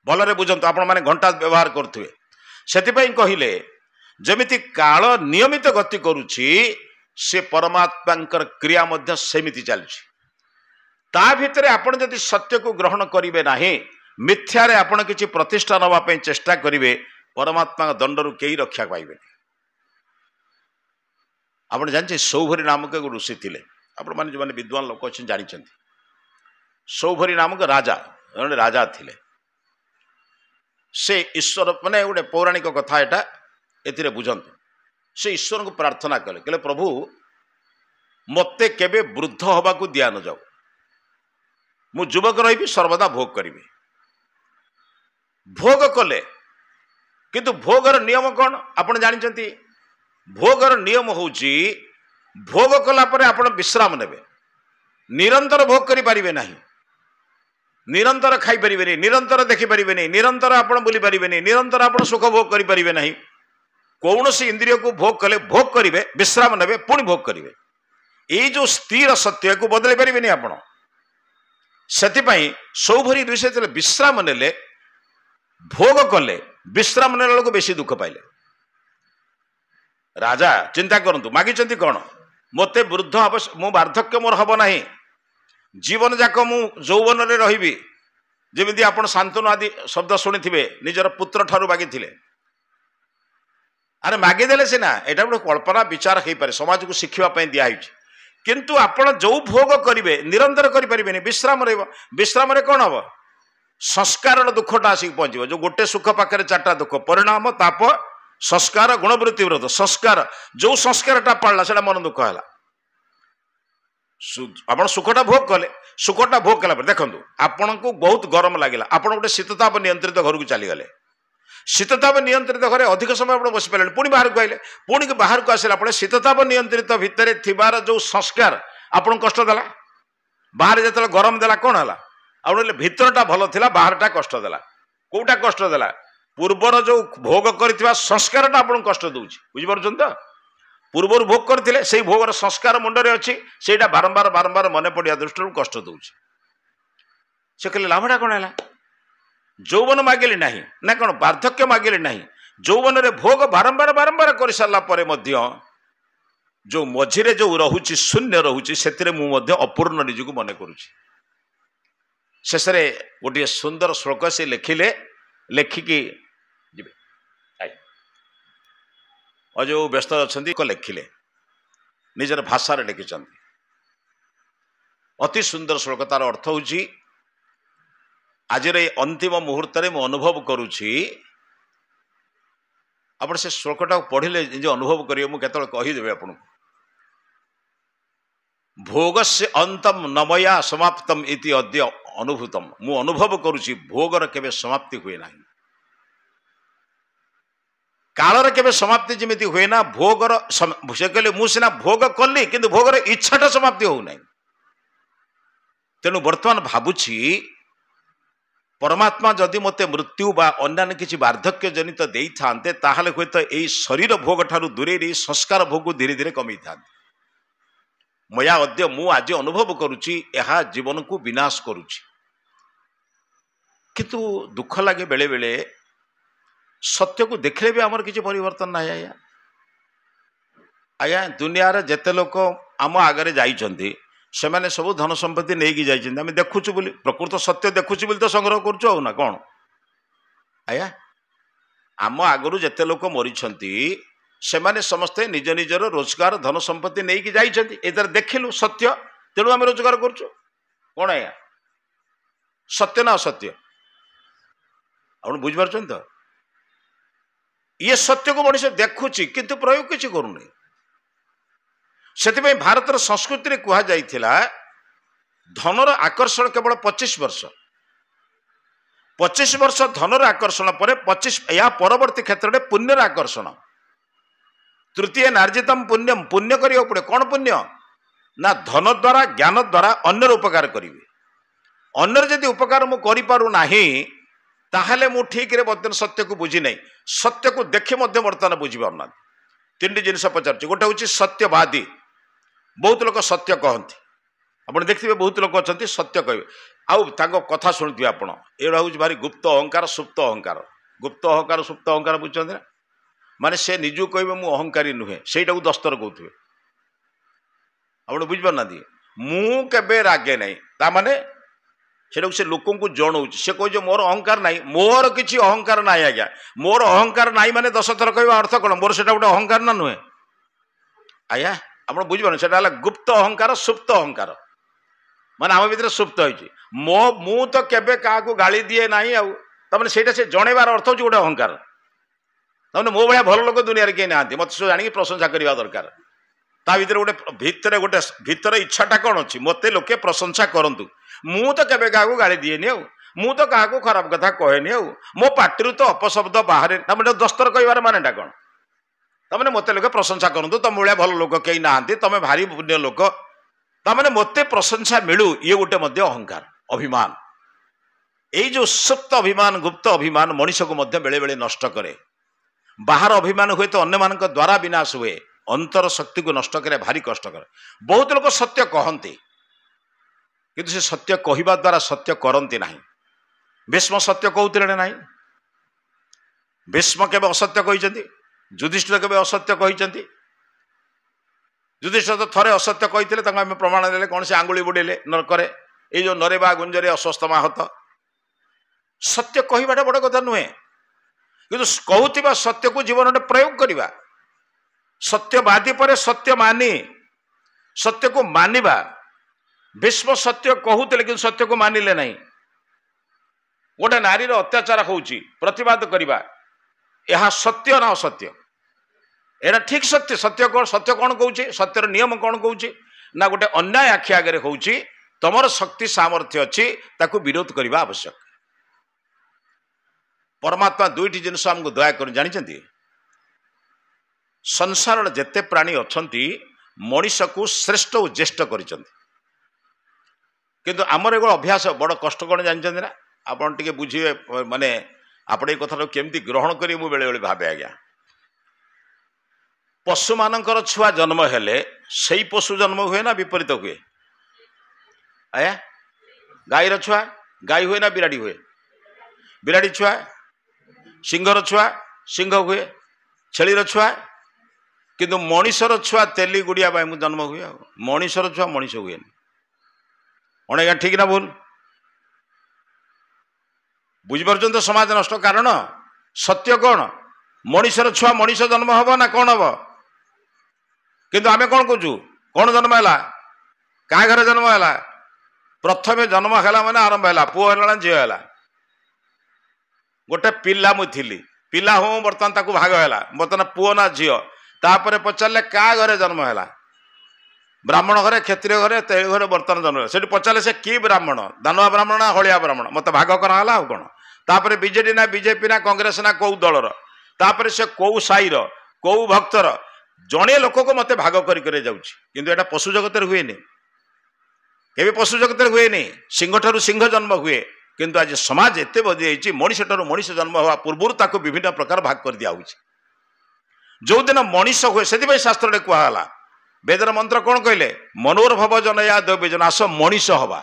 भलरे बुझंतु आपण माने घंटा व्यवहार करथुवे। सेतिपई कहिले जेमिति काल नियमित गति करुच्ची से परमात्मांकर क्रिया मध्य सेमिति चलछि। ता भितरे आपण जदि सत्य को ग्रहण करिवे नाही, मिथ्यारे आपण किछि प्रतिष्ठा नवा पे चेष्टा करिवे, परमात्मा दंडरु केही रक्षा पाइबे। आपण जानछि सौभरी नामक एक ऋषि थिले। आपण माने जो माने विद्वान लोक अछि जानि छथि। सौभरी नामक राजा जने राजा थिले। से ईश्वर माने गोटे पौराणिक कथा एटा एथिरे बुझंतु। से ईश्वर को प्रार्थना कले कहले प्रभु मते केबे वृद्ध हबा को दिया न जाऊ। मु युवक रही सर्वदा भोग करी। भोग कले किंतु भोगर नियम कौन आपण जानते? भोगर नियम होची भोग कला परे आपण विश्राम नेबे। निरंतर भोग करि परिबे नाही, निरंतर खाई परिबे नहीं, निरंतर देखि परिबे नहीं, निरंतर आपण बुली परिबे नहीं, निरंतर आपण सुख भोग करि परिबे नाही। कौनसी इंद्रिय को भोग कले भोग करिवे, विश्राम नेबे, पुणी भोग करिवे। एई जो स्थिर सत्य को बदले परिबे नहीं आपण। सेतिपई सौभरी ऋषि जेते विश्राम नेले भोग कले विश्राम नेला को बेसी दुख पाइले। राजा चिंता करंतु मागिचंती कौन? मते वृद्ध अवश्य मु वार्धक्य मोर हब नाही, जीवन जाक मु यौवन रे रहिबी। जेमिति आपण शांतनु आदि शब्द शुणिथिबे निजर पुत्र ठारू मागिथिले। अरे मागिदेले सिना एटा गोटे कल्पना विचार हेई पारे, समाज को शिखिबा पई दिया हिच। किंतु आपण जो भोग करिवे निरंतर करि परिबेनी, विश्राम रहइबो। विश्राम रे कोन हबो? संस्कार दुखटा आसिक पहुंचो। जो गोटे सुख पाखरे 4टा दुख, परिणाम ताप संस्कार गुणवृत्ति विरोध। संस्कार जो संस्कारटा पड़ला सेटा मन दुख हैला। आपण सुखटा भोग कले, सुखटा भोग कला पर देखंतु आपण को बहुत गरम लागिला, आपण गोटे शीतताप नियंत्रित घर को चली गले। शीतताप नियंत्रित घरे अधिक समय आप बस पारे, पुणी बाहर को आइले, पुणी बाहर को आसला शीतताप नियंत्रित भितर थिबार जो संस्कार आपन कष्ट देला। बाहर जतले गरम देला कोन हला? आपण भितरटा भलो थिला, बाहरटा कष्ट देला। कोटा कष्ट देला? पूर्वर जो भोग करथिबा संस्कारटा आपन कष्ट दउछि। बुझि परछन त? पूर्वर भोग करथिले सेही भोगर संस्कार मुंडरे अछि, सेटा बारंबार बारंबार मने पडिया दृष्टि कष्ट दउछि। से कहले लाभटा कोन हला? यौवन मागिले नहीं ना कौन वार्धक्य मागिले नहीं। यौवन रे भोग बारंबार बारंबार कर सारा पर जो मझिरे जो रहुची शून्य रहुची से अपूर्ण निजक मन करुच्ची। शेष गोटे सुंदर श्लोक से लिखिले लेखिकी जी और जो व्यस्त अच्छा लिखिले निजर भाषा लिखिं अति सुंदर श्लोक तार अर्थ हूँ आज अंतिम मुहूर्त में मु अनुभव करुँची आप से श्लोकटा पढ़िले जो अनुभव करेंगे मुझे कहीदेवी आपको भोग से अंतम नमया समाप्तम इति अद्य अनुभूतम मु अनुभव करुँची भोगर केबे समाप्ति हुए ना कालर केबे समाप्ति जमी हुए ना भोगर से कहले मुझे भोग कली किंतु भोगर इच्छाटा समाप्ति हो ना तेणु वर्तमान भावुची परमात्मा जदि मते मृत्यु बा अन्य किसी वार्धक्य जनित दे थांते ताहले हुए तो यही शरीर भोग ठारू दूरे संस्कार भोग को धीरे धीरे कमी था मया अद्य मु आज अनुभव करुची यह जीवन को विनाश करुची किंतु दुख लगे बेले बेले सत्य को देखले भी आमर किसी परिवर्तन ना आया आया दुनिया रे जेते लोक आम आगरे जाइछंती से मैंने सब धन संपत्ति नहीं की जाइछंती आमे देखुछु बोली प्रकृत सत्य देखुछु बोली तो संग्रह करछु ना कौन आया आम आगरु जेते लोक मरिछंती से माने समस्ते निज निजर रोजगार धन संपत्ति नहीं की जाइछंती एदर देखिलु सत्य तेणु आम रोजगार करछु कौन आया सत्य ना असत्य आप बुझ पारछन तो ये सत्य को मनुष्य देखुची किंतु प्रयोग किसी करूनी से भारतर संस्कृति में कह जाइथिला धनर आकर्षण केवल 25 वर्ष 25 वर्ष धनर आकर्षण पर 25 या परवर्ती क्षेत्र में पुण्यर आकर्षण तृतीय नार्जितम पुण्यम पुण्य करियो पड़े कौन पुण्य ना धन द्वारा ज्ञान द्वारा अन्यर उपकार करिवे अन्यर जदि उपकार मु करि पारु नाही ताहले मु ठीक रे बर्तन सत्य को बुझी नहीं सत्य को देखि मध्य वर्तमान बुझी पारना तीन जिनस पचार गोटे हूँ सत्यवादी बहुत लोग सत्य कहती आप देखिए बहुत लोग अच्छा सत्य कहे आउ कथा शुणुवे आप हूँ भारी गुप्त अहंकार सुप्त अहंकार गुप्त अहंकार सुप्त अहंकार बुझे ना माने से निजू कहे मु अहंकारी नुहे से दस्तर कहते आप बुझीपार मु केबे रागे नहीं ताने से लोक जनाऊँ से कहे मोर अहंकार ना मोर किसी अहंकार ना आज्ञा मोर अहंकार ना माने 10 थर कह अर्थ कौन मोर से गोटे अहंकार ना नुहे आज्ञा आप बुझे से गुप्त अहंकार सुप्त अहंकार माने आम भर सुप्त हो मु तो केबे क्या गाली दिए ना आने से जनइबार अर्थ हूँ गोटे अहंकार तमें मो भाया भल लोक दुनिया कहीं ना मत सब जाणी प्रशंसा करवा दरकार ता भीतर गोटे भीतर इच्छाटा कौन अच्छी मत लोके प्रशंसा करूँ मु तो केबे क्या गाली दिएनि मु तो क्या खराब कथा कहेनि मो पार्टी तो अपशब्द बाहर दस्तर कहबार मानेटा कौन तमें मत लोग प्रशंसा करूँ तुम भाया भल लोक कहीं ना तुम भारी पुण्य लोक तमें मत प्रशंसा मिलू ये गोटे अहंकार अभिमान यही जो सुप्त अभिमान गुप्त अभिमान मनीष को बेले बेले नष्ट करे बाहर अभिमान हुए तो अन्य मान द्वारा विनाश हुए अंतर शक्ति को नष्ट करे भारी कष्टकर बहुत लोग सत्य कहते किंतु से सत्य कहवा द्वारा सत्य करती ना भीष्म सत्य कहते ना भीष्म केबे असत्य कहते युधिष्ठिर केबे असत्य कहते युधिष्ठिर तो थरे असत्य कहते आम प्रमाण देले कौन से आंगुली बुड़ेले नरकरे ये जो नरेबा गुंजरे अस्वस्थ माहत सत्य कहवाटा बड़ कथा नुहे किंतु कहूथिबा सत्य को जीवन में प्रयोग करवा सत्यवादी पर सत्य मानी सत्य को मानिबा भीष्म सत्य कहते लेकिन सत्य को मानिले नहीं गोटे नारी अत्याचार होउची प्रतिवाद करवा यह सत्य ना असत्य एरा ठीक सत्य सत्य कौन कहूँ सत्यर नियम कौन कहूँ ना गोटे अन्याय आखि आगे होउची तमर शक्ति सामर्थ्य अच्छी ताकू विरोध करने आवश्यक परमात्मा दुईटी जिनस आमको दया कर जानी संसार जेते प्राणी अच्छी मनीष को श्रेष्ठ और ज्येष्ठ कर किंतु आमर एक अभ्यास बड़ कष्ट कौन जानते ना आपन टे बुझे माने आप कथा केमती ग्रहण करें मुझे बेले बेले भावे आज्ञा पशु मानकर छुआ जन्म हेले सही पशु जन्म हुए ना विपरीत हुए आया गाईर छुआ गाई हुए ना बिराड़ी हुए बिराड़ी छुआ सिंहर छुआ सिंह हुए छेलीर छुआ किंतु मनीषर छुआ तेली गुड़िया जन्म हुए मनीषर छुआ मनीष हुए अनेगा ठीक ना भूल बुझिपार तो समाज नष्ट कारण सत्य कौन मनीषर छुआ मनीष जन्म हम ना कौन हम किंतु आमे कौन कहूँ कौन जन्म है क्या घर जन्म है प्रथम जन्म है मैंने आरंभ है पुओ है झील है गोटे पिला मुझी पिला हूँ बर्तमान ताकू भाग है बर्तमान पुओ ना झील तापर पचारे क्या घर जन्म है ब्राह्मण घरे क्षत्रिय घरे तेल घरे बर्तमान जन्म से पचारे से कि ब्राह्मण दानुआ ब्राह्मण ना हलिया ब्राह्मण मत भाग कराला आ कौन तापर बीजेडी ना बीजेपी ना कांग्रेस ना कौ दलर तापर से कौ साईर कौ भक्तर जड़े लोक को मत भाग कर जाऊँ पशु जगत हुए के पशु जगत हुए सिंह ठारू सिंह जन्म हुए किंतु आज समाज एत बदली मनीष ठारू मनीष जन्म हवा पूर्व ताको विभिन्न प्रकार भाग कर दिया जो दिन मनीष हुए से शास्त्र कहला वेदर मंत्र कौन कहले मनोरभव जनया देवजन आस मनीष हवा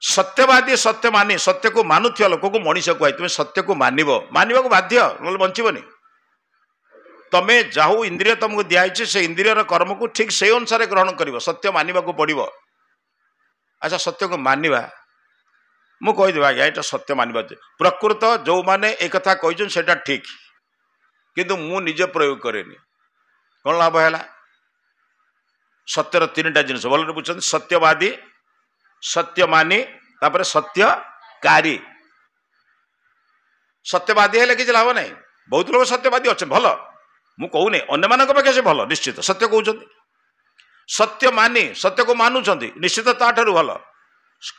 सत्यवादी सत्य मानी सत्य को मानुवा लोक को मनीष कह तुम सत्य को मानवा को बाध्य ना बचबनी तमें जाहू इंद्रिय तुमको दिखाई से इंद्रियर कर्म को ठीक से अनुसार ग्रहण कर सत्य मानवा को पड़ो अच्छा सत्य को मानवा मु कहीदेव आज्ञा यहाँ सत्य मानवा प्रकृत जो मैंने एक कथा कहते ठीक किंतु मु निजे प्रयोग करेनि कौन लाभ है सत्यर तीन टा जिन भल बुझे सत्यवादी सत्यमानी तापर सत्यकारी सत्यवादी है किसी लाभ नहीं बहुत लोग सत्यवादी अच्छे भल मु कहूनी अन्य मान पाखे से भल निश्चित सत्य कहते सत्य मानी सत्य को मानुंट निश्चित ताठू भल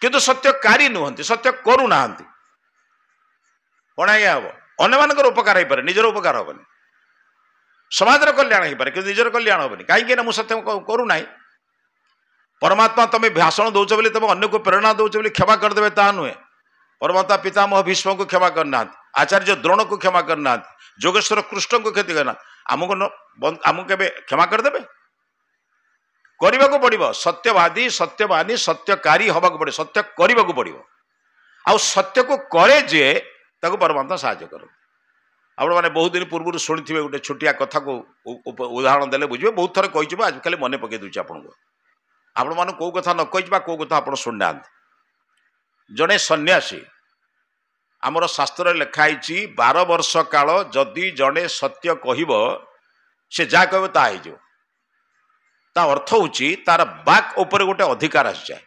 किंतु सत्यकारी नुहति सत्य करूना कौन आज्ञा हम अन्य मान उपकार हो पारे निजर उपकार हेनी समाज कल्याण हो पारे कि निजर कल्याण हेनी कहीं मुझे सत्य करूना परमात्मा तुम्हें भाषण दौच बोली तुम अन्य को प्रेरणा दौच बोली क्षमा करदे ता नुहे परमात्मा पितामह भीष्म को क्षमा करना आचार्य द्रोण को क्षमा करना जोगेश्वर कृष्ण को क्षति करना आमको के क्षमा करदे करने को पड़ो सत्यवादी सत्यमानी सत्यकारी हवा को पड़े सत्य करने को पड़ो आ सत्य को करे जे ताको परमात्मा साहाय्य कर आप मैंने बहुत दिन पूर्व शुणी गोटे छोटिया कथा को उदाहरण देले बुझे बहुत थर कही आज खाली मन पकई दूसरी आपण मान कौ कथा न कही कौ कथा आप शुणुना जड़े सन्यासी आमर शास्त्र लिखाई 12 वर्ष काल जदि जड़े सत्य कह से जहाँ कह ताज ता अर्थ हूँ तार बाक उपर गोटे अधिकार आसी जाए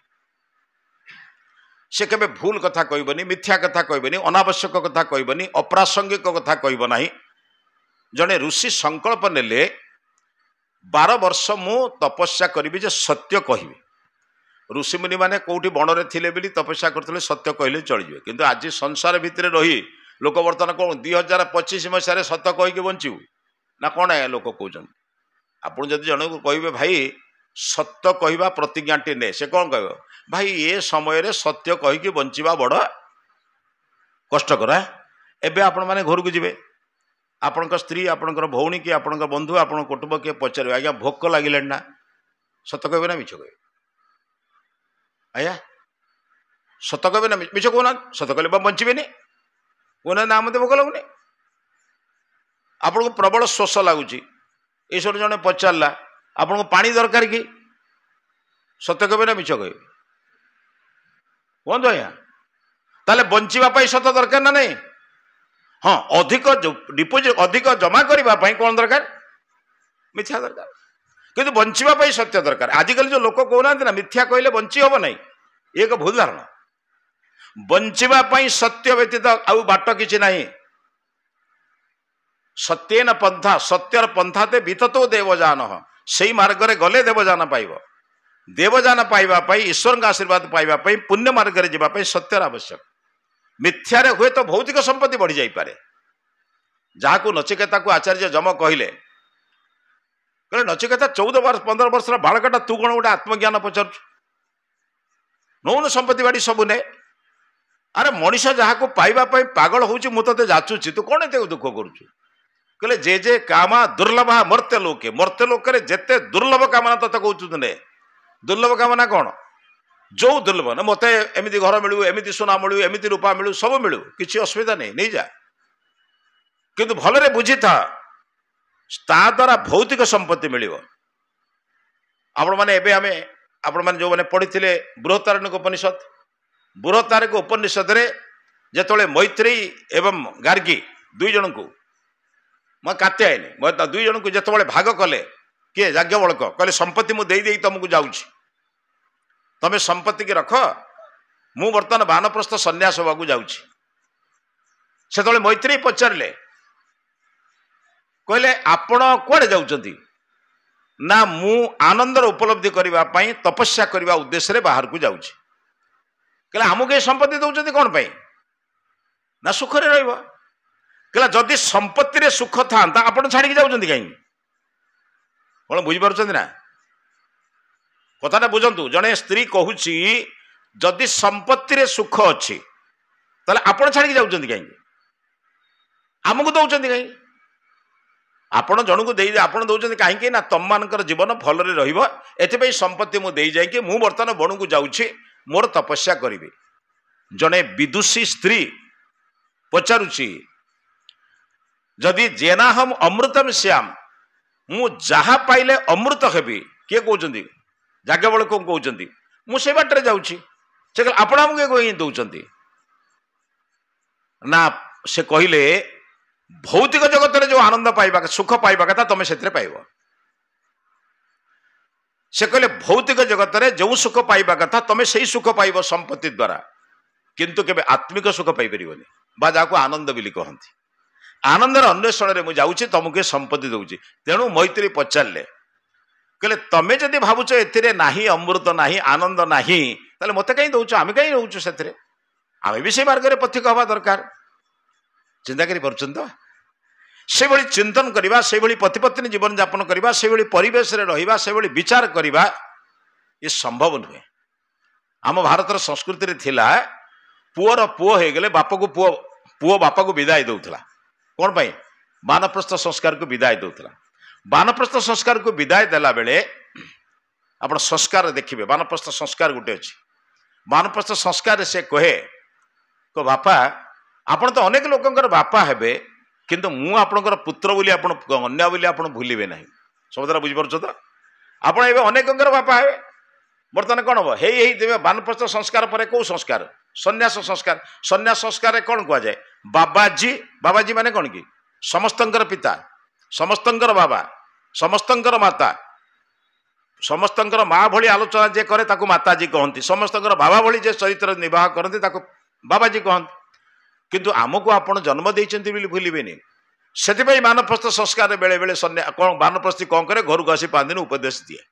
से केबे भूल कथा कहबनी मिथ्या कथा कहबनी अनावश्यक कथा कहबनी अप्रासंगिक कथा कहब नहीं जड़े ऋषि संकल्प नेले 12 वर्ष मु तपस्या करी जे सत्य कहबी ऋषि मुनि माने कौटी बणरे थिले बिली तपस्या करथिले सत्य कहले चली जाए किंतु आज संसार भितर रही लोक बर्तमान कौन 2025 मसीह सत्य कहीकि बंचू ना कौन है लोक कहते आपड़ जब जन को कहे भाई सत्य कहवा प्रतिज्ञाटी ने से कौन कह भाई ये समय सत्य कहीकि बंचवा बड़ कष्टकर एवं आपण मैंने घर को जी आपण स्त्री आपणकर भौणी कि आपण बंधु आपण कुटुंब किए पचारे आज्ञा भोक लगे ना सत कहे ना मिछ कहे आज्ञा सत कहे ना मिछ कहना सत कहले बंचे कहना ना मत भोक लगुनि आपन को प्रबल शोष लगुच ये जड़े पचारा आपन को पानी दरकार कि सत्य कहे ना मिछ कहे कहतु आज्ञा ताले बंचापी सत दरकार ना नहीं हाँ अधिक डिपोजिट अधिक जमा करने कौन दरकार मिथ्या दरकार किंतु बंचापी सत्य दरकार आजिकल जो लोक कहना ना मिथ्या कहले बंची हम नहीं ये एक भूल धारणा बंचापी सत्य व्यतीत आउ बाट कि नहीं सत्यन पंथा सत्यर पंथाते विततो देवजान से मार्ग में गले देवजान पाइब देवजान पाइबा ईश्वर आशीर्वाद पाइबा पुण्य मार्ग में जावाई सत्यर आवश्यक मिथ्यारे हुए तो भौतिक संपत्ति बढ़ी जापे जहाँ को नचिकेता को आचार्य जम कहले नचिकेता 14-15 वर्ष बालकटा तू कौन गोटे आत्मज्ञान पचार नौन संपत्ति बाड़ी सबू ने अरे मनीष जहाँ को पाइबापी पागल हो मुझे जाचुची तू कौन एत दुख करुचु कहले जे जे कामा दुर्लभ मर्त्य लोक जेते दुर्लभ कामना तते कहूँ ने दुर्लभ कामना कौन जो दुर्लभ ना मत एमती घर मिलू एमती सोना मिलू एमती रूपा मिलू सब मिलू किसी असुविधा नहीं जा किंतु भलरे बुझी था द्वारा भौतिक संपत्ति मिल आपण मैंने एबे आमे आपण मैंने जो मैंने पढ़ी बृहतारण्यक उपनिषद बृहतारण्यक उपनिषद रे ଯେତେବେଳେ ମୈତ୍ରେୟୀ ଏବଂ ଗାର୍ଗୀ ଦୁଇ ଜଣଙ୍କୁ କାତ୍ୟାୟନୀ ଦୁଇ ଜଣଙ୍କୁ ଯେତେବେଳେ ଭାଗ କଲେ, କିଏ ଯାଜ୍ଞବଳକ କହିଲେ ସମ୍ପତ୍ତି ମୁଁ ଦେଇ ତମକୁ ଯାଉଛି, ତମେ ସମ୍ପତ୍ତିକି ରଖ, ମୁଁ ବର୍ତ୍ତମାନ ବାନପ୍ରସ୍ଥ ସନ୍ନ୍ୟାସ ହେବାକୁ ଯାଉଛି। ସେତେବେଳେ ମୈତ୍ରେୟୀ ପଚାରିଲେ, କହିଲେ ଆପଣ କୁଆଡେ ଯାଉଛନ୍ତି? ନା ମୁଁ ଆନନ୍ଦର ଉପଲବ୍ଧି କରିବା ପାଇଁ ତପସ୍ୟା କରିବା ଉଦ୍ଦେଶ୍ୟରେ ବାହାରକୁ ଯାଉଛି। କହିଲେ ଆମକୁ ଏ ସମ୍ପତ୍ତି ଦଉଛନ୍ତି କଣ ପାଇଁ? ନା ସୁଖରେ ରହିବ। କହିଲା ଯଦି ସମ୍ପତ୍ତିରେ ସୁଖ ଥାନ୍ତା ଆପଣ ଛାଡିକି ଯାଉଛନ୍ତି କାହିଁକି? କଣ ବୁଝିପାରୁଛନ୍ତି ନା? କଥାଟା ବୁଝନ୍ତୁ। ଜଣେ ସ୍ତ୍ରୀ କହୁଛି ଯଦି ସମ୍ପତ୍ତିରେ ସୁଖ ଅଛି ତାହେଲେ ଆପଣ ଛାଡିକି ଯାଉଛନ୍ତି କାହିଁକି? ଆମକୁ ଦଉଛନ୍ତି କାହିଁକି? ଆପଣ ଜଣକୁ ଦେଇ ଆପଣ ଦଉଛନ୍ତି କାହିଁକି? ନା ତମମାନଙ୍କର ଜୀବନ ଭଲରେ ରହିବ, ଏଥିପାଇଁ ସମ୍ପତ୍ତି ମୁଁ ଦେଇ ଯାଇକି ମୁଁ ବର୍ତ୍ତମାନ ବଣକୁ ଯାଉଛି ମୋର ତପସ୍ୟା କରିବି। ଜଣେ ବିଦୁଷୀ ସ୍ତ୍ରୀ ପଚାରୁଛି ଯଦି ଜେନାହମ ଅମୃତମ ଶ୍ୟାମ, ମୁଁ ଯାହା ପାଇଲେ ଅମୃତ ହେବି। କିଏ କହୁଛନ୍ତି? ଯାଜ୍ଞବଲ୍କ୍ୟ କହୁଛନ୍ତି ମୁଁ ସେ ବାଟରେ ଯାଉଛି। ସେ କହିଲେ ଆପଣ ଆମକୁ କହି ଦଉଛନ୍ତି? ନା ସେ କହିଲେ ଭୌତିକ ଜଗତରେ ଯୋଉ ଆନନ୍ଦ ପାଇବା ସୁଖ ପାଇବା କଥା ତମେ ସେଥିରେ ପାଇବ। ସେ କହିଲେ ଭୌତିକ ଜଗତରେ ଯୋଉ ସୁଖ ପାଇବା କଥା ତମେ ସେଇ ସୁଖ ପାଇବ ସମ୍ପତ୍ତି ଦ୍ୱାରା, କିନ୍ତୁ କେବେ ଆତ୍ମିକ ସୁଖ ପାଇପାରିବନି, ବା ଯାହାକୁ ଆନନ୍ଦ ବୋଲି କହନ୍ତି। ଆନନ୍ଦର ଅନ୍ୱେଷଣରେ ମୁଁ ଯାଉଛି, ତମକୁ ଏ ସମ୍ପତ୍ତି ଦଉଛି। ତେଣୁ ମୈତ୍ରେୟୀ ପଚାରିଲେ, କହିଲେ ତମେ ଯଦି ଭାବୁଛ ଏଥିରେ ନାହିଁ ଅମୃତ ନାହିଁ ଆନନ୍ଦ ନାହିଁ, ତାହେଲେ ମତେ କାହିଁ ଦଉଛ? ଆମେ କାହିଁ ରହୁଛୁ ସେଥିରେ? ଆମେ ବି ସେଇ ମାର୍ଗରେ ପଥିକ ହବା ଦରକାର। ଚିନ୍ତା କରିପାରୁଛନ୍ତି ତ? ସେଭଳି ଚିନ୍ତନ କରିବା, ସେଇଭଳି ପତିପତ୍ନୀ ଜୀବନ ଯାପନ କରିବା, ସେଇଭଳି ପରିବେଶରେ ରହିବା, ସେଇଭଳି ବିଚାର କରିବା ଏ ସମ୍ଭବ ନୁହେଁ। ଆମ ଭାରତର ସଂସ୍କୃତିରେ ଥିଲା ପୁଅର ପୁଅ ହେଇଗଲେ ପୁଅ ବାପାକୁ ବିଦାୟ ଦଉଥିଲା। କଣ ପାଇଁ? ବାନପ୍ରସ୍ଥ ସଂସ୍କାରକୁ ବିଦାୟ ଦଉଥିଲା। ବାନପ୍ରସ୍ଥ ସଂସ୍କାରକୁ ବିଦାୟ ଦେଲା ବେଳେ ଆପଣ ସଂସ୍କାର ଦେଖିବେ, ବାନପ୍ରସ୍ଥ ସଂସ୍କାର ଗୋଟେ ଅଛି। ବାନପ୍ରସ୍ଥ ସଂସ୍କାରରେ ସେ କହେ ବାପା ଆପଣ ତ ଅନେକ ଲୋକଙ୍କର ବାପା ହେବେ, କିନ୍ତୁ ମୁଁ ଆପଣଙ୍କର ପୁତ୍ର ବୋଲି ଆପଣ ଅନ୍ୟ ବୋଲି ଆପଣ ଭୁଲିବେ ନାହିଁ। ସବୁଦ୍ୱାରା ବୁଝିପାରୁଛ ତ? ଆପଣ ଏବେ ଅନେକଙ୍କର ବାପା ହେବେ। ବର୍ତ୍ତମାନ କଣ ହବ? ହେଇଥିବେ ବାନପ୍ରସ୍ଥ ସଂସ୍କାର ପରେ କୋଉ ସଂସ୍କାର? ସନ୍ନ୍ୟାସ ସଂସ୍କାର। ସନ୍ନ୍ୟାସ ସଂସ୍କାରରେ କଣ କୁହାଯାଏ? ବାବାଜୀ। ବାବାଜୀ ମାନେ କଣ କି? ସମସ୍ତଙ୍କର ପିତା, ସମସ୍ତଙ୍କର ବାବା, ସମସ୍ତଙ୍କର ମାତା, ସମସ୍ତଙ୍କର ମା ଭଳି ଆଲୋଚନା ଯିଏ କରେ ତାକୁ ମାତାଜୀ କହନ୍ତି। ସମସ୍ତଙ୍କର ବାବା ଭଳି ଯେ ଚରିତ୍ର ନିର୍ବାହ କରନ୍ତି ତାକୁ ବାବାଜୀ କହନ୍ତି। କିନ୍ତୁ ଆମକୁ ଆପଣ ଜନ୍ମ ଦେଇଛନ୍ତି ବୋଲି ଭୁଲିବେନି। ସେଥିପାଇଁ ବାନପ୍ରସ୍ଥ ସଂସ୍କାରରେ ବେଳେ ବେଳେ ବାନପ୍ରସ୍ଥୀ କଣ କରେ? ଘରକୁ ଆସି 5 ଦିନ ଉପଦେଶ ଦିଏ।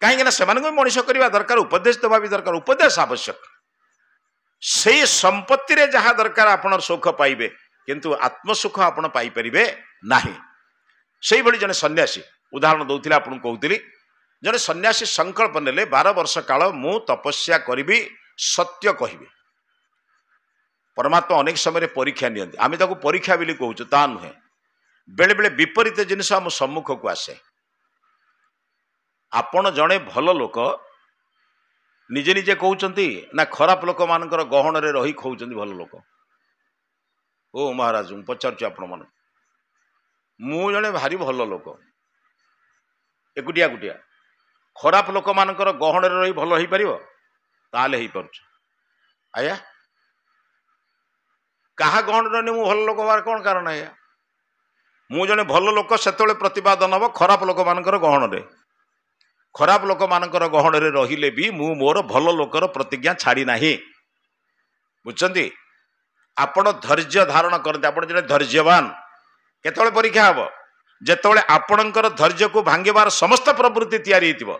କାହିଁକି ନା ସେମାନଙ୍କୁ ବି ମଣିଷ କରିବା ଦରକାର, ଉପଦେଶ ଦେବା ବି ଦରକାର। ଉପଦେଶ ଆବଶ୍ୟକ। ସେଇ ସମ୍ପତ୍ତିରେ ଯାହା ଦରକାର ଆପଣ ସୁଖ ପାଇବେ, କିନ୍ତୁ ଆତ୍ମସୁଖ ଆପଣ ପାଇପାରିବେ ନାହିଁ। ସେଇଭଳି ଜଣେ ସନ୍ନ୍ୟାସୀ ଉଦାହରଣ ଦଉଥିଲେ, ଆପଣଙ୍କୁ କହୁଥିଲି। ଜଣେ ସନ୍ନ୍ୟାସୀ ସଂକଳ୍ପ ନେଲେ 12 ବର୍ଷ କାଳ ମୁଁ ତପସ୍ୟା କରିବି, ସତ୍ୟ କହିବି। ପରମାତ୍ମା ଅନେକ ସମୟରେ ପରୀକ୍ଷା ନିଅନ୍ତି। ଆମେ ତାକୁ ପରୀକ୍ଷା ବୋଲି କହୁଛୁ, ତା ନୁହେଁ। ବେଳେ ବେଳେ ବିପରୀତ ଜିନିଷ ଆମ ସମ୍ମୁଖକୁ ଆସେ। ଆପଣ ଜଣେ ଭଲ ଲୋକ ନିଜେ ନିଜେ କହୁଛନ୍ତି ନା ଖରାପ ଲୋକମାନଙ୍କର ଗହଣରେ ରହି କହୁଛନ୍ତି ଭଲ ଲୋକ? ଓ ମହାରାଜ, ମୁଁ ପଚାରୁଛି ଆପଣ ମାନଙ୍କୁ, ମୁଁ ଜଣେ ଭାରି ଭଲ ଲୋକ, ଏକୁଟିଆ ଖରାପ ଲୋକମାନଙ୍କର ଗହଣରେ ରହି ଭଲ ହେଇପାରିବ? ତାହେଲେ ହେଇପାରୁଛି। ଆଜ୍ଞା, କାହା ଗହଣରେ ମୁଁ ଭଲ ଲୋକ ହବାର କଣ କାରଣ? ଆଜ୍ଞା, ମୁଁ ଜଣେ ଭଲ ଲୋକ ସେତେବେଳେ ପ୍ରତିପାଦନ ହବ ଖରାପ ଲୋକମାନଙ୍କର ଗହଣରେ। ଖରାପ ଲୋକମାନଙ୍କର ଗହଣରେ ରହିଲେ ବି ମୁଁ ମୋର ଭଲ ଲୋକର ପ୍ରତିଜ୍ଞା ଛାଡ଼ି ନାହିଁ। ବୁଝୁଛନ୍ତି? ଆପଣ ଧୈର୍ଯ୍ୟ ଧାରଣ କରନ୍ତି। ଆପଣ ଜଣେ ଧୈର୍ଯ୍ୟବାନ। କେତେବେଳେ ପରୀକ୍ଷା ହବ? ଯେତେବେଳେ ଆପଣଙ୍କର ଧୈର୍ଯ୍ୟକୁ ଭାଙ୍ଗିବାର ସମସ୍ତ ପ୍ରବୃତ୍ତି ତିଆରି ହେଇଥିବ।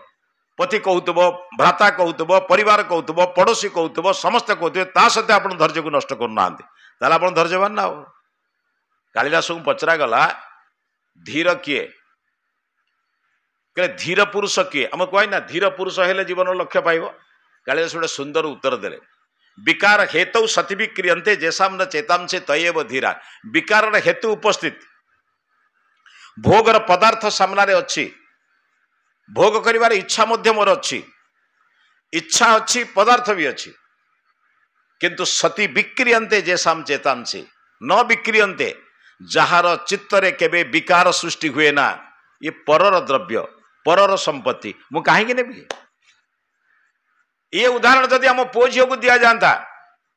ପତି କହୁଥିବ, ଭ୍ରାତା କହୁଥିବ, ପରିବାର କହୁଥିବ, ପଡୋଶୀ କହୁଥିବ, ସମସ୍ତେ କହୁଥିବେ, ତା ସତ୍ତ୍ୱେ ଆପଣ ଧୈର୍ଯ୍ୟକୁ ନଷ୍ଟ କରୁନାହାନ୍ତି, ତାହେଲେ ଆପଣ ଧୈର୍ଯ୍ୟବାନ ନା? ଆଉ କାଳିଦାସଙ୍କୁ ପଚରାଗଲା ଧୀର କିଏ? ଧୀର ପୁରୁଷ କିଏ? ଆମେ କହିନା ଧୀର ପୁରୁଷ ହେଲେ ଜୀବନ ଲକ୍ଷ୍ୟ ପାଇବ। କାଳିଦାସ ଗୋଟେ ସୁନ୍ଦର ଉତ୍ତର ଦେଲେ, ବିକାର ହେତୁ ସତି ବିକ୍ରିୟନ୍ତେ ଯେସାମ ନ ଚେତାଂସେ ତୟେବ ଧୀରା। ବିକାରର ହେତୁ ଉପସ୍ଥିତ, ଭୋଗର ପଦାର୍ଥ ସାମ୍ନାରେ ଅଛି, ଭୋଗ କରିବାର ଇଚ୍ଛା ମଧ୍ୟ ମୋର ଅଛି, ଇଚ୍ଛା ଅଛି, ପଦାର୍ଥ ବି ଅଛି, କିନ୍ତୁ ସତି ବିକ୍ରିୟନ୍ତେ ଯେସାମ ଚେତାଂସେ ନ ବିକ୍ରିୟନ୍ତେ, ଯାହାର ଚିତ୍ତରେ କେବେ ବିକାର ସୃଷ୍ଟି ହୁଏ ନା। ଇଏ ପରର ଦ୍ରବ୍ୟ, ପରର ସମ୍ପତ୍ତି, ମୁଁ କାହିଁକି ନେବି? ଇଏ ଉଦାହରଣ ଯଦି ଆମ ପୁଅ ଝିଅକୁ ଦିଆଯାଆନ୍ତା,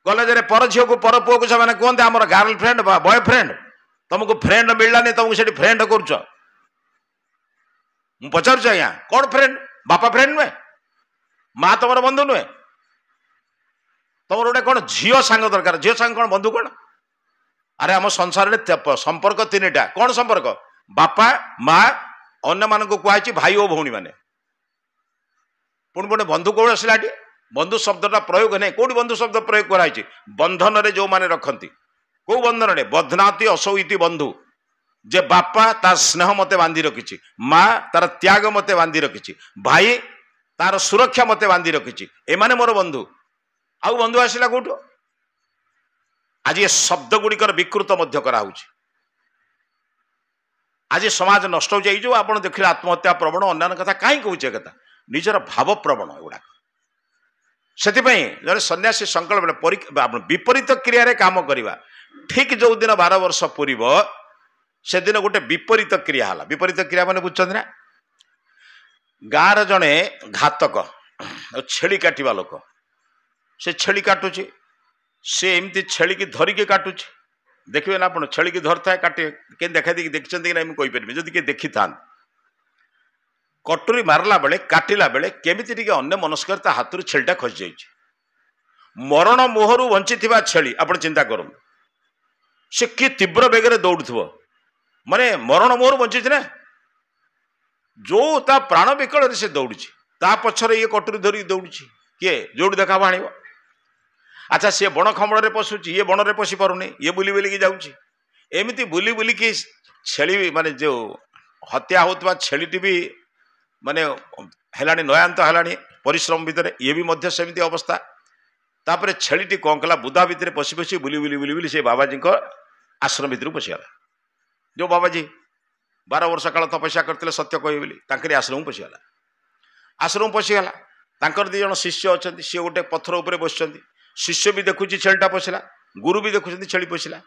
कॉलेज पर झील को पर पुओ को से कहते आम गर्लफ्रेंड बॉयफ्रेंड तुमको फ्रेंड मिललानी तुमको से फ्रेंड करुच मु पचार आज्ञा कौन फ्रेंड बापा फ्रेंड नुहे माँ तुम बंधु नुहे तुम गोटे कौन झील सांग दरकार झील सांग कौन बंधु कौन अरे आम संसार संपर्क तीन टा कौन संपर्क बापा माँ अन्य मान कहुई भाई और भौणी मैंने पुणी पुणे बंधु कौन आसला बंधु शब्दटा प्रयोग नहीं कौटी बंधु शब्द प्रयोग कराई बंधन रे जो माने रखती कौ बंधन रे बध्नाति असौ इति बंधु जे बापा तार स्नेह मते बांधी रखी माँ तार त्याग मते बांधी रखी भाई तार सुरक्षा मते बांधी रखी एमाने मोर बंधु आउ बंधु आसला कौटू आज ये शब्द गुड़िकर विकृत मध्य कराउछि आज समाज नष्ट हो जाइए आप देखिए आत्महत्या प्रवण अन्य कथा कहीं कहे कथा निजर भाव प्रवण एगुड़ा से जब सन्यासी संकल्प विपरीत क्रिया काम करवा ठीक जो दिन 12 वर्ष पूर्व से दिन गोटे विपरीत क्रिया है विपरीत क्रिया मैंने बुझुं ना गाँव जड़े घातक छेली काटिवा लोक से छेली काटुची से एमती छेली की धरिकी काटुची देखिए ना आप छेली की धरता है काटे के देखा देखी देखते कि नहीं मुझे जदि किए देखी था कटुरी मारला बेले काटिला बेले केमिति टिके अन्य मनस्कता हाथ छेलीटा खसी जाइए मरण मोहरु वंची छेली आप चिंता करूँ से कि तीव्र बेगे दौड़ुव माने मरण मोहरु वंची ना जो ता प्राण विकल से दौड़ी ता पछरे ये कटुरी धरिक दौड़ी किए जोड़ देखा आण अच्छा सी बण खमड़े पशुची ये बण में पशि पारुनी ये बुली बुलिकी जाऊँगी एमती बुली बुलिकी छेली माने जो हत्या होता छेलीटी भी माने हेलानी नयांत हेलानी परिश्रम भितर ये भी मध्य सेमती अवस्था तापर छेलीटी कौन कला बुदा भितर पशि पशि बुली बुली बुली बुली से बाबाजी आश्रम भितर पशिगला जो बाबाजी 12 वर्ष काल तपस्या करते सत्य कहे बोली आश्रम पशिगला आश्रम पशिगला तांकर 2 जण शिष्य अच्छा सी गोटे पत्थर उपर बस शिष्य भी देखुची छेलीटा पशिला गुरु भी देखुं छेली पशिला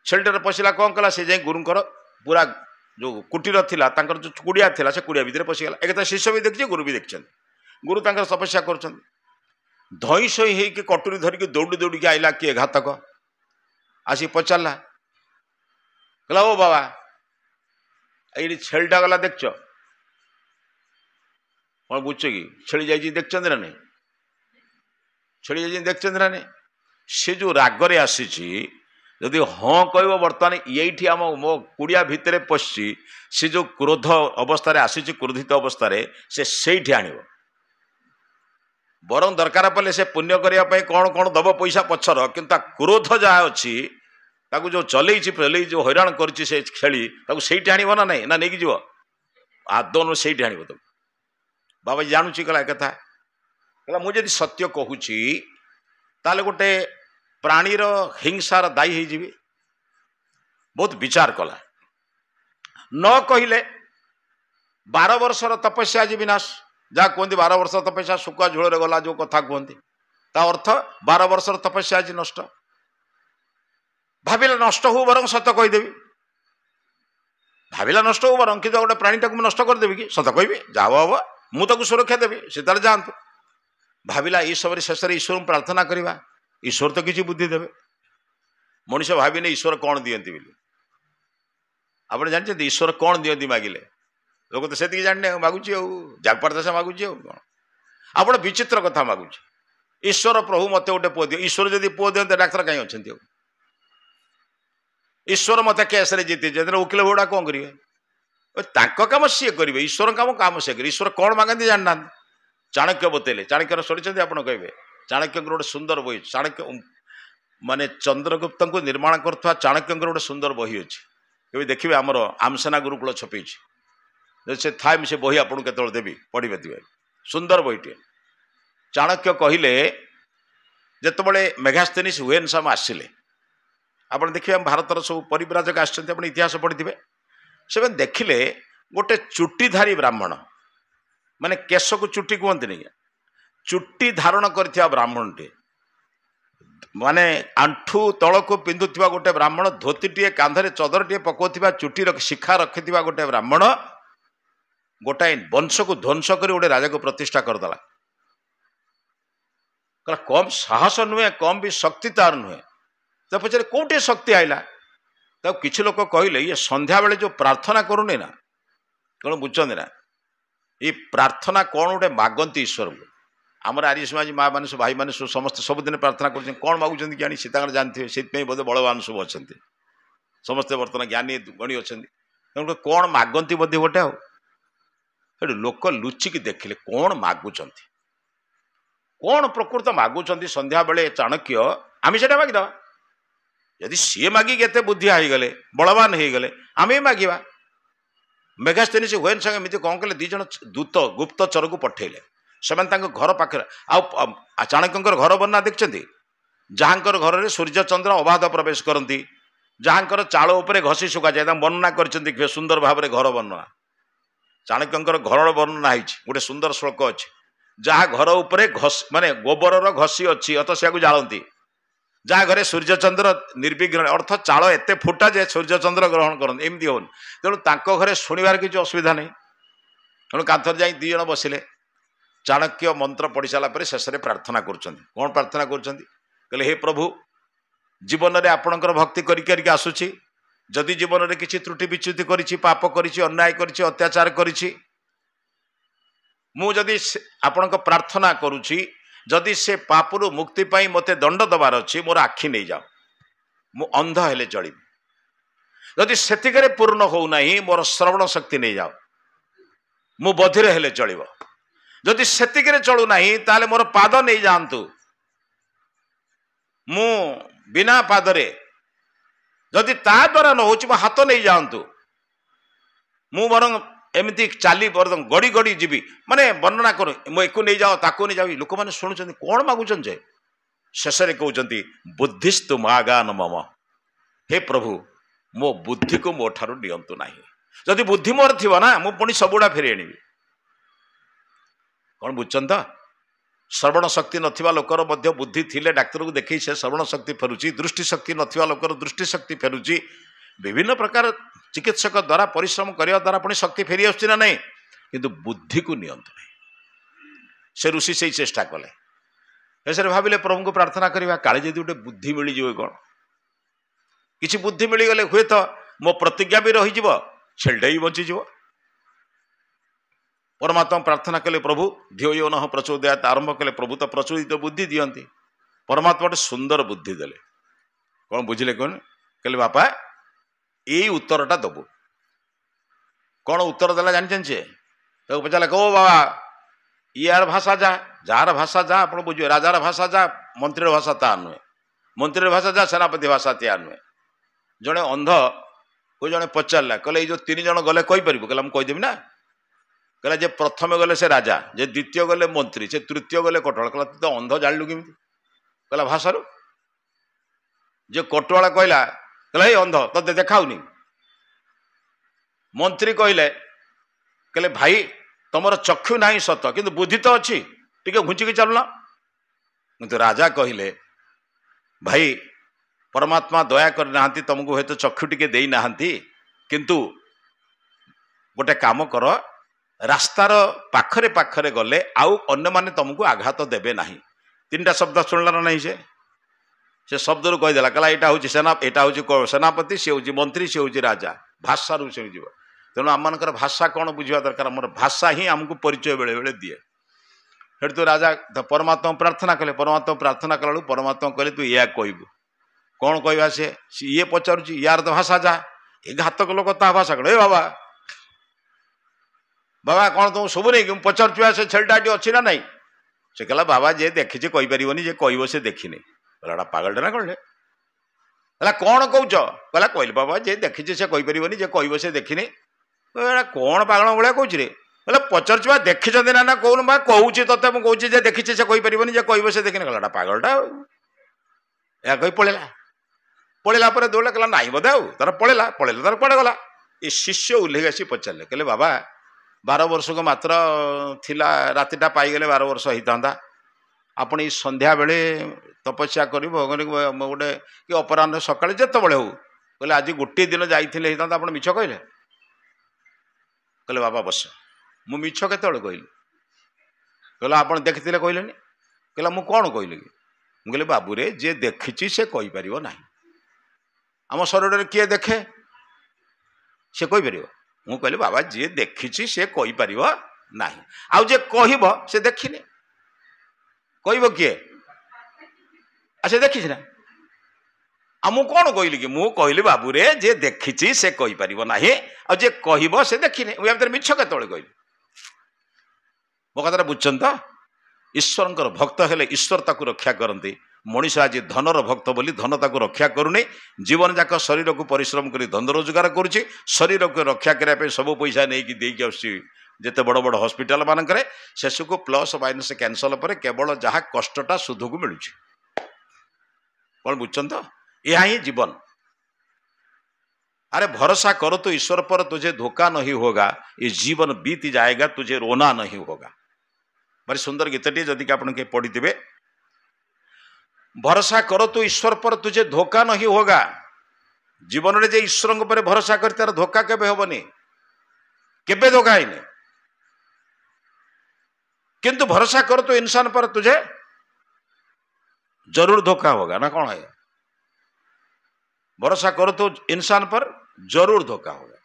छेलीटार पशिला कौन कला से जाए गुरुंकर पूरा जो कुटीर थिला तांकर जो कुड़िया थिला से कुड़िया भितर पशिगला एक शिष्य भी देखिए गुरु भी देखते गुरु तांकर तपस्या कर धई सई होइके कटुरी धरिकी दौड़ी दौड़ी आइला किए घातक आसी पचारा कहला ओ बाबा ये छेलीटा गला देखच कौन बुझ कि छेली जाइए देखते ना नहीं छेली जाइए देखते ना नहीं से जो रागरे आसी जदि हाँ कह बर्तमान ये आम मो कुड़िया भितर पशि से जो क्रोध अवस्था आसी क्रोधित अवस्था से आण बर दरकार पड़े से पुण्य करने कौन कौन दब पैसा पछर कि क्रोध जहाँ अच्छी ताकू जो चलई जो हैरान कर छेली आण ना नहीं ना नहीं जीव आदन से आण तक बाबा जानूची कहला कथा कहला मुझे सत्य कहूची ताले गोटे प्राणीर हिंसार दायी हो बहुत विचार कला न कहले 12 वर्षर तपस्या आज विनाश जहाँ कहते 12 वर्ष तपस्या शुका झोल गला जो कथा कहते ता अर्थ 12 वर्षर तपस्या आज नष्ट भाविला नष्ट हो बर सत कहीदेवी भाविला नष्ट हो बर कि गोटे प्राणीटा को नष्ट करदेवी कि सत कहि जाओ हम मुझे सुरक्षा देवी से जातु भाविला ये सब शेष ईश्वर प्रार्थना करवा ईश्वर तो किसी बुद्धि देवे मनीष भाविने ईश्वर कौन दियंती बोली आप जानते ईश्वर कौन दियंती मागिले लोग तो से जाने मागुची जागपार दशा मागुची कौन आप विचित्र कथा मागुची ईश्वर प्रभु मत गोटे पुओ दियो ईश्वर जदि पुओ दियंते डाक्तर कहीं अच्छा ईश्वर मत केस जीति वकिल गुड़ा कौन करेंगे काम सी करेंगे ईश्वर काम सी करेंगे ईश्वर कौन मागती जानना चाणक्य बतेले चाणक्यर शुणी आप कहे चाणक्य गोटे सुंदर बही चाणक्य माने चंद्रगुप्त को निर्माण करुवा चाणक्य गोटे सुंदर बही अच्छी कभी देखिए आमर आमसेना गुरुकुल छपी से थाए से बही आपको केतल देवी पढ़े दिवे सुंदर बहीटे चाणक्य कहले जितेबाला मेघास्थिनीस हुएनसाम आसिले आप देखिए भारतर सब परिव्राजक आप इतिहास पढ़ी थे से देखिले गोटे चुटीधारी ब्राह्मण माने केश को चुटी कहते नहीं चुटी धारण कर ब्राह्मण टे माने आंठू तल को पिंधुवा गोटे ब्राह्मण धोतीटे कांधरे चदरटे पकाउवा चुटी शिखा रखि गोटे ब्राह्मण गोटाए वंश को ध्वंस कर गोटे राजा को प्रतिष्ठा करदेला कहला कम साहस नुहे कम भी शक्ति तार नुहे। तो पचारे कौटे शक्ति आईला तो किसी लोग कहले ये संध्या बेले जो प्रार्थना करूनी ना कौन बुझे ना ये प्रार्थना कौन गोटे मागंती ईश्वर को आमर आर्य समाज माँ मैंने सब भाई मैंने सब समस्त सबुदिन प्रार्थना कर कौन मागुंट कि सीता जानते से बोधे बलवान सब अच्छा समस्ते बर्तमान ज्ञानी गणी अच्छा कौन मागंती बोधे गोटे आउ लोक लुचिकी देखिले कौन मागुंट कौन प्रकृत मागुंट संध्या बेले चाणक्य आम से मागिदा यदि सी मागिक एत बुद्धि होगले बलवान होगले आम मागिबा मेघास्थिनी से हुएन संगे एमती कौन कले दीज दूत गुप्तचर को पठेले से घर पाखे आ चाणक्य घर वर्णना देखते जहाँकर घर में सूर्य चंद्र अबाध प्रवेश करती जहाँकर चाल उपर घसी शुका जाए वर्णना कर सुंदर भाव में घर वर्णना चाणक्य घर वर्णना गोटे सुंदर श्लोक अच्छे जहाँ घर उपर घस माने गोबर घसी अच्छी अतसिया को जाती जहाँ घरे सूर्यचंद्र निर्विघ्न अर्थ चाल एत फुटा जे सूर्यचंद्र ग्रहण करते एमती हो तेणु घरे शुणवार किसी असुविधा नहीं तेणु कांथर जा दी जन बसिले चाणक्य मंत्र पढ़ी सारापर शेष प्रार्थना कौन प्रार्थना कर हे प्रभु जीवन में आपणकर भक्ति करके आसुची जदि जीवन में किसी त्रुटि विच्युति करी पाप करी अन्याय करी अत्याचार करी मुझे आपण प्रार्थना करुच्ची जदि से पापरू मुक्ति पाई मते दंड दबार अच्छी मोर आखि नहीं जाओ मु अंध हेले चली जदि सेतिकरे पूर्ण हो नहीं मोर श्रवण शक्ति नहीं जाओ मु बधिर हेले चलिबो जदि सेतिकरे चलू नहीं ताले मोर पाद नहीं जातु मु बिना पादरे जदि ता द्वारा न हो हाथ नहीं जातु मु बरं एमती चाली गड़ी गड़ी जीवी माने वर्णना कर मुझे नहीं जाओ ताको नहीं जाओ लोक मैंने शुणुं कौन मागुन जे शेष कहते बुद्धिस्तु मागान मम हे प्रभु मो बुद्धि को मो ठारू नियंतु ना जदि बुद्धि मोर थी ना मु पुणी सबुड़ा फेरी आनी कौन बुझन तो श्रवण शक्ति नथिबा लोकर मध्य बुद्धि थिले डाक्तर को देखी से श्रवण शक्ति फेरुची दृष्टि शक्ति नथिबा लोकर दृष्टि शक्ति फेरुची विभिन्न प्रकार चिकित्सक द्वारा परिश्रम करने द्वारा पुणी शक्ति फेरी आसुची ना नहीं किंतु बुद्धि को नियंत्रण नहीं से ऋषि से चेष्टा कले ऐसे भाविले प्रभु को प्रार्थना करवा काले जदि गोटे बुद्धि मिल जाए कौन किसी बुद्धि मिलगले हुए तो मो प्रतिज्ञा भी रही छेलटे ही बचीज परमात्मा प्रार्थना कले प्रभु धियो यो न प्रचोदयात आरंभ कले प्रभु तो प्रचोदित बुद्धि दियंती परमात्मा गोटे सुंदर बुद्धि देले कौन बुझिले कौन कहले बापा यही उत्तरटा दबु कौन उत्तर देला जानी तो पचारे कहो बाबा यार भाषा जा जार भाषा जा आप बुझे राजार भाषा जा मंत्री भाषा ता नुहे मंत्री भाषा जा सेनापति भाषा त्या नुहे जड़े अंध कोई जड़े पचारा कहले जो तीन जन गले कहीपर कहला मुझे कहीदेवी ना कहला जे प्रथम गले से राजा जे द्वितीय गले मंत्री से तृतीय गले कटवाला कहला तू तो अंध जाणलु केमती कहला भाषारू जे कटवाला कहला कहला हे अंध ते देखाऊनी मंत्री कहले भाई तुम चक्षु ना सत किंतु बुद्धि तो अच्छी टे घुंचिकी चलना किंतु राजा कहले भाई परमात्मा दया करना तुमको हूँ तो चक्षु टे दे ना किंतु गोटे काम कर रास्तार पाखरे पाखरे गले आउ अन्य माने तुमको आघात देवे ना तीन शब्द शुणलार नहीं से शब्द रू कहीदेला कहला यहाँ हूँ सेना यहाँ हूँ सेनापति सी हूँ मंत्री सी हूँ राजा भाषा रू से तेणु आम मानकर भाषा कौन बुझा दरकार आम भाषा ही आमको परिचय बेले बेले दिए फिर तो राजा परमात्मा प्रार्थना कले परमात्मा प्रार्थना कला परमात्मा कहले तू या कहबू कौन कहवा सी ये पचारुची यार तो भाषा जा ये घातक लोक ता भाषा कह बाबा बाबा कौन तुम सब नहीं कि पचारुआ से छेलटाटी अच्छी ना नहीं से कहला बाबा जे देखी कहीपर जे कह से देखनी कहला पागलटे ना कौन कौन कौच कहला कहली बाबा जे देखी से कहीपर जे कह से देखनी कौन पागल भाया कौच रे बोले पचारुआ देखी ना ना कौन बा कहूँ ते मुझे जे देखी से कहीपर जे कह से देखनी कहला पागलटा या कही पलैला दौड़ा कहला नाई बोधे आउ तार पलैला तार पड़े गला ये शिष्य उल्लेख आसी पचारे कहले बाबा 12 वर्ष को मात्र थिला रातिटा पाईगले 12 वर्ष होता आपण ये संध्या बेले तपस्या कर गोटे कि अपराह सकाଳେ जिते बड़े हो कहले आज गोटे दिन जाइए होता आप मिछ कहले कहले बाबा बस मु मिछ केत कहली कहला आप देखी कहले कहला मु कौन कहली कि ମୁଁ କହିଲି ବାବୁରେ ଯିଏ ଦେଖିଛି ସେ କହିପାରିବ ନାହିଁ। ଆମ ଶରୀରରେ କିଏ ଦେଖେ ସେ କହିପାରିବ? ମୁଁ କହିଲି ବାବା ଯିଏ ଦେଖିଛି ସେ କହିପାରିବ ନାହିଁ, ଆଉ ଯିଏ କହିବ ସେ ଦେଖିନି, କହିବ କିଏ? ଆଉ ସେ ଦେଖିଛି ନା? ଆଉ ମୁଁ କଣ କହିଲି କି? ମୁଁ କହିଲି ବାବୁରେ ଯିଏ ଦେଖିଛି ସେ କହିପାରିବ ନାହିଁ, ଆଉ ଯିଏ କହିବ ସେ ଦେଖିନି। ମୁଁ ୟା ଭିତରେ ମିଛ କେତେବେଳେ କହିଲି? ମୋ କଥାଟା ବୁଝୁଛନ୍ତି ତ? ଈଶ୍ୱରଙ୍କର ଭକ୍ତ ହେଲେ ଈଶ୍ୱର ତାକୁ ରକ୍ଷା କରନ୍ତି। ମଣିଷ ଆଜି ଧନର ଭକ୍ତ ବୋଲି ଧନ ତାକୁ ରକ୍ଷା କରୁନି। ଜୀବନ ଯାକ ଶରୀରକୁ ପରିଶ୍ରମ କରି ଧନ ରୋଜଗାର କରୁଛି, ଶରୀରକୁ ରକ୍ଷା କରିବା ପାଇଁ ସବୁ ପଇସା ନେଇକି ଦେଇକି ଆସୁଛି ଯେତେ ବଡ଼ ବଡ଼ ହସ୍ପିଟାଲ ମାନଙ୍କରେ। ଶେଷକୁ ପ୍ଲସ୍ ମାଇନସ୍ କ୍ୟାନସଲ ପରେ କେବଳ ଯାହା କଷ୍ଟଟା ସୁଧକୁ ମିଳୁଛି। କଣ ବୁଝୁଛନ୍ତି ତ? ଏହା ହିଁ ଜୀବନ। अरे भरोसा करो तो ईश्वर पर, तुझे धोखा नहीं होगा, ये जीवन बीत जाएगा, तुझे रोना नहीं होगा। बड़ी सुंदर गीतटी जदि आपन के पढ़ी थे। भरोसा करो तो ईश्वर पर, तुझे धोखा नहीं होगा। जीवन में जे ईश्वर पर भरोसा कर तार धोखा केबे होबनी, केबे धोखा हैनी। किंतु भरोसा करो तो इंसान पर, तुझे जरूर धोखा होगा ना। कौन है? भरोसा करो तो इंसान पर जरूर धोखा होगा।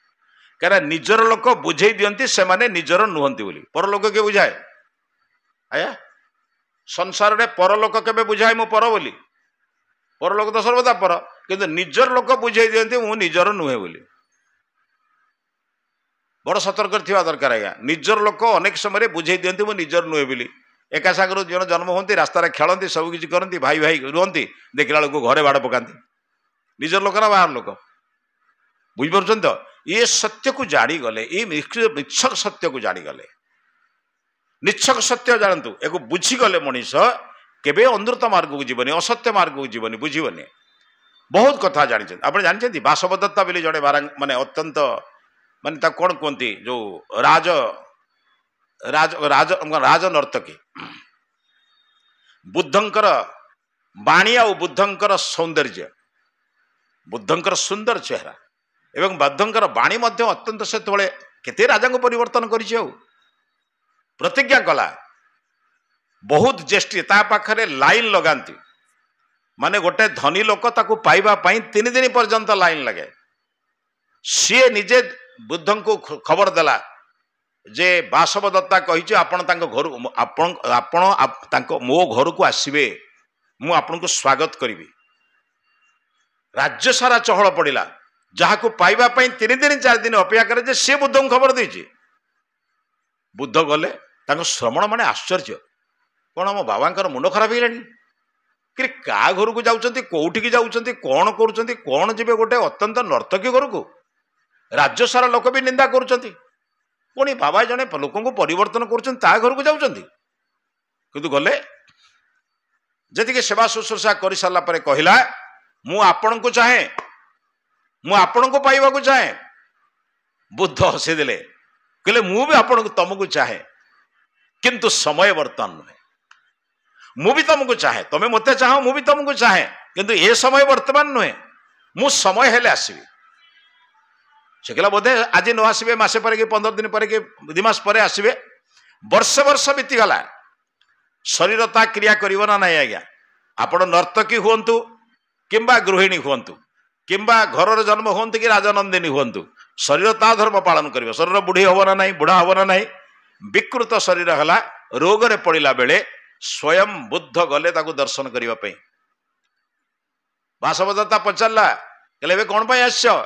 क्या निजर लोक बुझे दियंती से माने निजर नुहंती बोली। परलोक के बुझाए? आया संसार रे परलोक केबे बुझाए मु पर बोली? परलोक तो सर्वदा पर, किंतु निजर लोक बुझे दियंती मु निजर नुहे बोली। बड़ सतर्क थिबा दरकार। आया निजर लोक अनेक समय बुझे दियंती मु निजर नुहे बोली। एका सागर जन जन्म होती, रास्ता खेलती, सब किसी करती, भाई भाई रुहंती, देखला बेलू घरे बाड़ पकाती। निजर लोक ना बाहर लोक? बुझीपार तो? ये सत्य को जानीगले, ये निच्छक सत्य को जानीगले, निच्छक सत्य जानतु एक बुझीगले मनीष केबे अनृत मार्ग को जीवनी, असत्य मार्ग को जीवनी, बुझीबनी। बहुत कथा जानी। आप जानते बासवदत्ता बोली जड़े माने अत्यंत माने कौन कहती जो राज राज राज राज नर्तकी, बुद्धंकर बाणी आ बुद्धंकर सौंदर्य, बुद्धंकर सुंदर चेहरा एवं बुद्धंकर बाणी मध्य अत्यंत से केते राजा को परिवर्तन कर प्रतिज्ञा कला। बहुत ज्येष्ठी ता पाखरे लाइन लगाती, माने गोटे धनी लोक ताकू पाइबा पई 3 दिन पर्यंत लाइन लगे। सी निजे बुद्ध को खबर देला जे बासवदत्ता कही आपण घर मो घर को आसबे, मु आपन को स्वागत करी। राज्य सारा चहल पड़ा, जहाँ को पाइबा 3 दिन 4 दिन अपेक्षा करे जे सी बुद्ध को खबर देछि। बुद्ध गले, श्रमण माने आश्चर्य, कौन मो बाबा मुंड खराब हो कि क्या घर को जाऊँच, कौटिक जाऊँच, कौन करुँच, कौन जी गोटे अत्यंत नर्तकी घर को राज्य सारा लोक भी निंदा करुँच, पुणी बाबा जने लोक परिवर्तन कर घर को जाऊँच। किंतु गले जी सेवा शुश्रूषा कर सारा कहला मु आपण को चाहे, मु आपण को पाइबा को चाहे। बुद्ध हसी देले, कहले मु भी आपण को तुमको चाहे, किंतु समय वर्तमान नुहे। मु भी तुमको चाहे, तुमे मते चाहो, मु भी तुमको चाहे, किंतु ए समय वर्तमान नुहे। मु समय हेले आसबी। से कहला बोधे आज न आसबे, मासे पर कि 15 दिन पर कि 2 मास पर आसबे। वर्ष वर्ष बीती गला, शरीर ता क्रिया करिवो ना नहीं। आज्ञा आपण नर्तकी हुंतु किंबा गृहिणी हुंतु किंबा घर जन्म हुंतु कि राजनंदिनी हुंतु, शरीर ता धर्म पालन करिवो। शरीर बुढ़ी हब ना नहीं, बुढ़ा हब ना नहीं, विकृत शरीर हला, रोग रे पड़िला बेले स्वयं बुद्ध गले ताकू दर्शन करिवा पई। बासवदत्ता पचारला, कहले बे कोन पई आछो,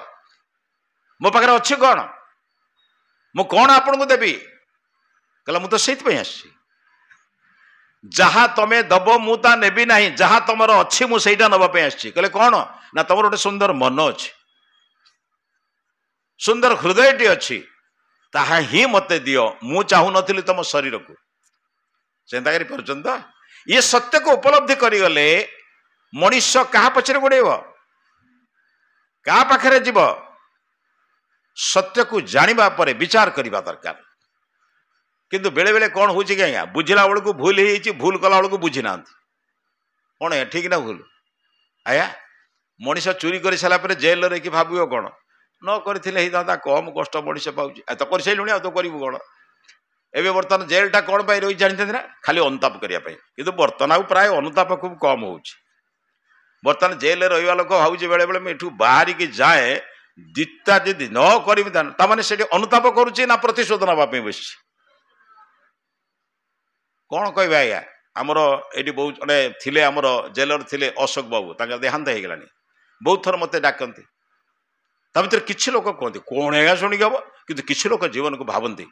मो पाखरे अछि कोन, मु कोन आपन को देबी? कहला मु तो सेत पई आछि, जहाँ तमे दब मु ता नेबी नहीं, जहाँ तुमर अच्छी मु सेटा नबा पे आछि। कहले कौन ना तुमर गोटे सुंदर मन अच्छी, सुंदर हृदयटी अच्छी, ताहा ही मते दियो, मु चाहू नथिली तुम शरीर को। चिंता करि परछन तो? ये सत्य को उपलब्धि करि गले मनुष्य कहा पछरे गोड़ेब, कहा पाखरे जीव? सत्य को जानिबा परे विचार करिबा दरकार। किंतु बेले बेले कौन हो आज्ञा, बुझला बेलू भूल हो, भूल कला बेलू बुझी ना कौन है ठीक ना भूल। आया मनीष चोरी कर सारापर जेल रही भाव कौन न कर कम कष्ट मनीष पाँच तो कर सारे आ तो करू कौन? ଏବେ ବର୍ତ୍ତମାନ ଜେଲଟା କ'ଣ ପାଇଁ ରହି ଜାଣିଛନ୍ତି ନା ଖାଲି ଅନୁତାପ କରିବା ପାଇଁ କିନ୍ତୁ ବର୍ତ୍ତମାନ ଆଉ ପ୍ରାୟ ଅନୁତାପ ଖୁବ୍ କମ୍ ହେଉଛି। ବର୍ତ୍ତମାନ ଜେଲରେ ରହିବା ଲୋକ ଭାବୁଛି ବେଳେବେଳେ ମୁଁ ଏଠୁ ବାହାରିକି ଯାଏ ଦିତା ଯଦି ନ କରିବି ତାମାନେ ସେଠି ଅନୁତାପ କରୁଛି ନା ପ୍ରତିଶୋଧ ନେବା ପାଇଁ ବସିଛି। କ'ଣ କହିବେ ଆଜ୍ଞା ଆମର ଏଠି ବହୁତ ଜଣେ ଥିଲେ ଆମର ଜେଲର ଥିଲେ ଅଶୋକ ବାବୁ ତାଙ୍କର ଦେହାନ୍ତ ହେଇଗଲାଣି ବହୁତ ଥର ମୋତେ ଡାକନ୍ତି ତା ଭିତରେ କିଛି ଲୋକ କୁହନ୍ତି କ'ଣ ଆଜ୍ଞା ଶୁଣିକି ହବ କିନ୍ତୁ କିଛି ଲୋକ ଜୀବନକୁ ଭାବନ୍ତି।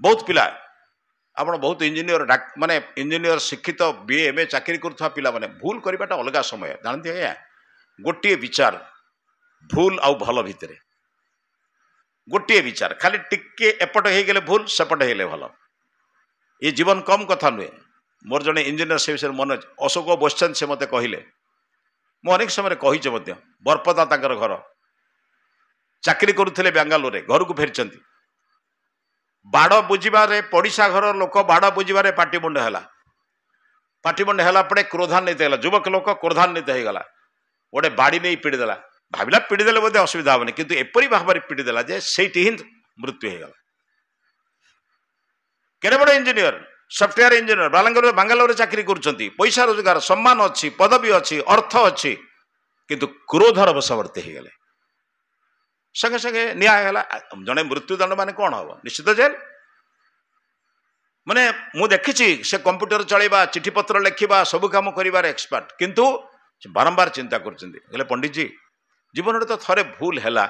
ବହୁତ ପିଲା ଆପଣ ବହୁତ ଇଞ୍ଜିନିୟର ମାନେ ଇଞ୍ଜିନିୟର ଶିକ୍ଷିତ BA MA ଚାକିରି କରୁଥିବା ପିଲାମାନେ ଭୁଲ କରିବାଟା ଅଲଗା ସମୟ ଜାଣନ୍ତି ଆଜ୍ଞା। ଗୋଟିଏ ବିଚାର ଭୁଲ ଆଉ ଭଲ ଭିତରେ ଗୋଟିଏ ବିଚାର ଖାଲି ଟିକେ ଏପଟ ହେଇଗଲେ ଭୁଲ ସେପଟ ହେଇଗଲେ ଭଲ। ଏ ଜୀବନ କମ୍ କଥା ନୁହେଁ। ମୋର ଜଣେ ଇଞ୍ଜିନିୟର ସେ ବିଷୟରେ ମନେ ଅଛି ଅଶୋକ ବସିଛନ୍ତି ସେ ମୋତେ କହିଲେ ମୁଁ ଅନେକ ସମୟରେ କହିଛି ମଧ୍ୟ ବରପଦା ତାଙ୍କର ଘର ଚାକିରି କରୁଥିଲେ ବାଙ୍ଗାଲୋରରେ ଘରକୁ ଫେରିଛନ୍ତି ବାଡ଼ ବୁଝିବାରେ ପଡ଼ିଶା ଘର ଲୋକ ବାଡ଼ ବୁଝିବାରେ ପାଟିମୁଣ୍ଡ ହେଲା ପରେ କ୍ରୋଧାନ୍ୱିତ ହେଲା ଯୁବକ ଲୋକ କ୍ରୋଧାନ୍ୱିତ ହେଇଗଲା ଗୋଟେ ବାଡ଼ି ନେଇ ପିଡ଼ି ଦେଲା ଭାବିଲା ପିଡ଼ି ଦେଲେ ବୋଧେ ଅସୁବିଧା ହେବନି କିନ୍ତୁ ଏପରି ଭାବରେ ପିଡ଼ି ଦେଲା ଯେ ସେଇଠି ହିଁ ମୃତ୍ୟୁ ହେଇଗଲା। କେତେ ବଡ଼ ଇଞ୍ଜିନିୟର ସଫ୍ଟୱେୟାର ଇଞ୍ଜିନିୟର ବାଙ୍ଗାଲୋରରେ ଚାକିରି କରୁଛନ୍ତି ପଇସା ରୋଜଗାର ସମ୍ମାନ ଅଛି ପଦବୀ ଅଛି ଅର୍ଥ ଅଛି କିନ୍ତୁ କ୍ରୋଧର ବଶବର୍ତ୍ତୀ ହେଇଗଲେ ସାଙ୍ଗେ ସାଙ୍ଗେ ନ୍ୟାୟ ହେଲା। ଜଣେ ମୃତ୍ୟୁଦଣ୍ଡ ମାନେ କ'ଣ ହବ ନିଶ୍ଚିତ ଜେଲ। ମାନେ ମୁଁ ଦେଖିଛି ସେ କମ୍ପ୍ୟୁଟର ଚଳେଇବା ଚିଠିପତ୍ର ଲେଖିବା ସବୁ କାମ କରିବାର ଏକ୍ସପର୍ଟ କିନ୍ତୁ ବାରମ୍ବାର ଚିନ୍ତା କରୁଛନ୍ତି ହେଲେ ପଣ୍ଡିତଜୀ ଜୀବନରେ ତ ଥରେ ଭୁଲ ହେଲା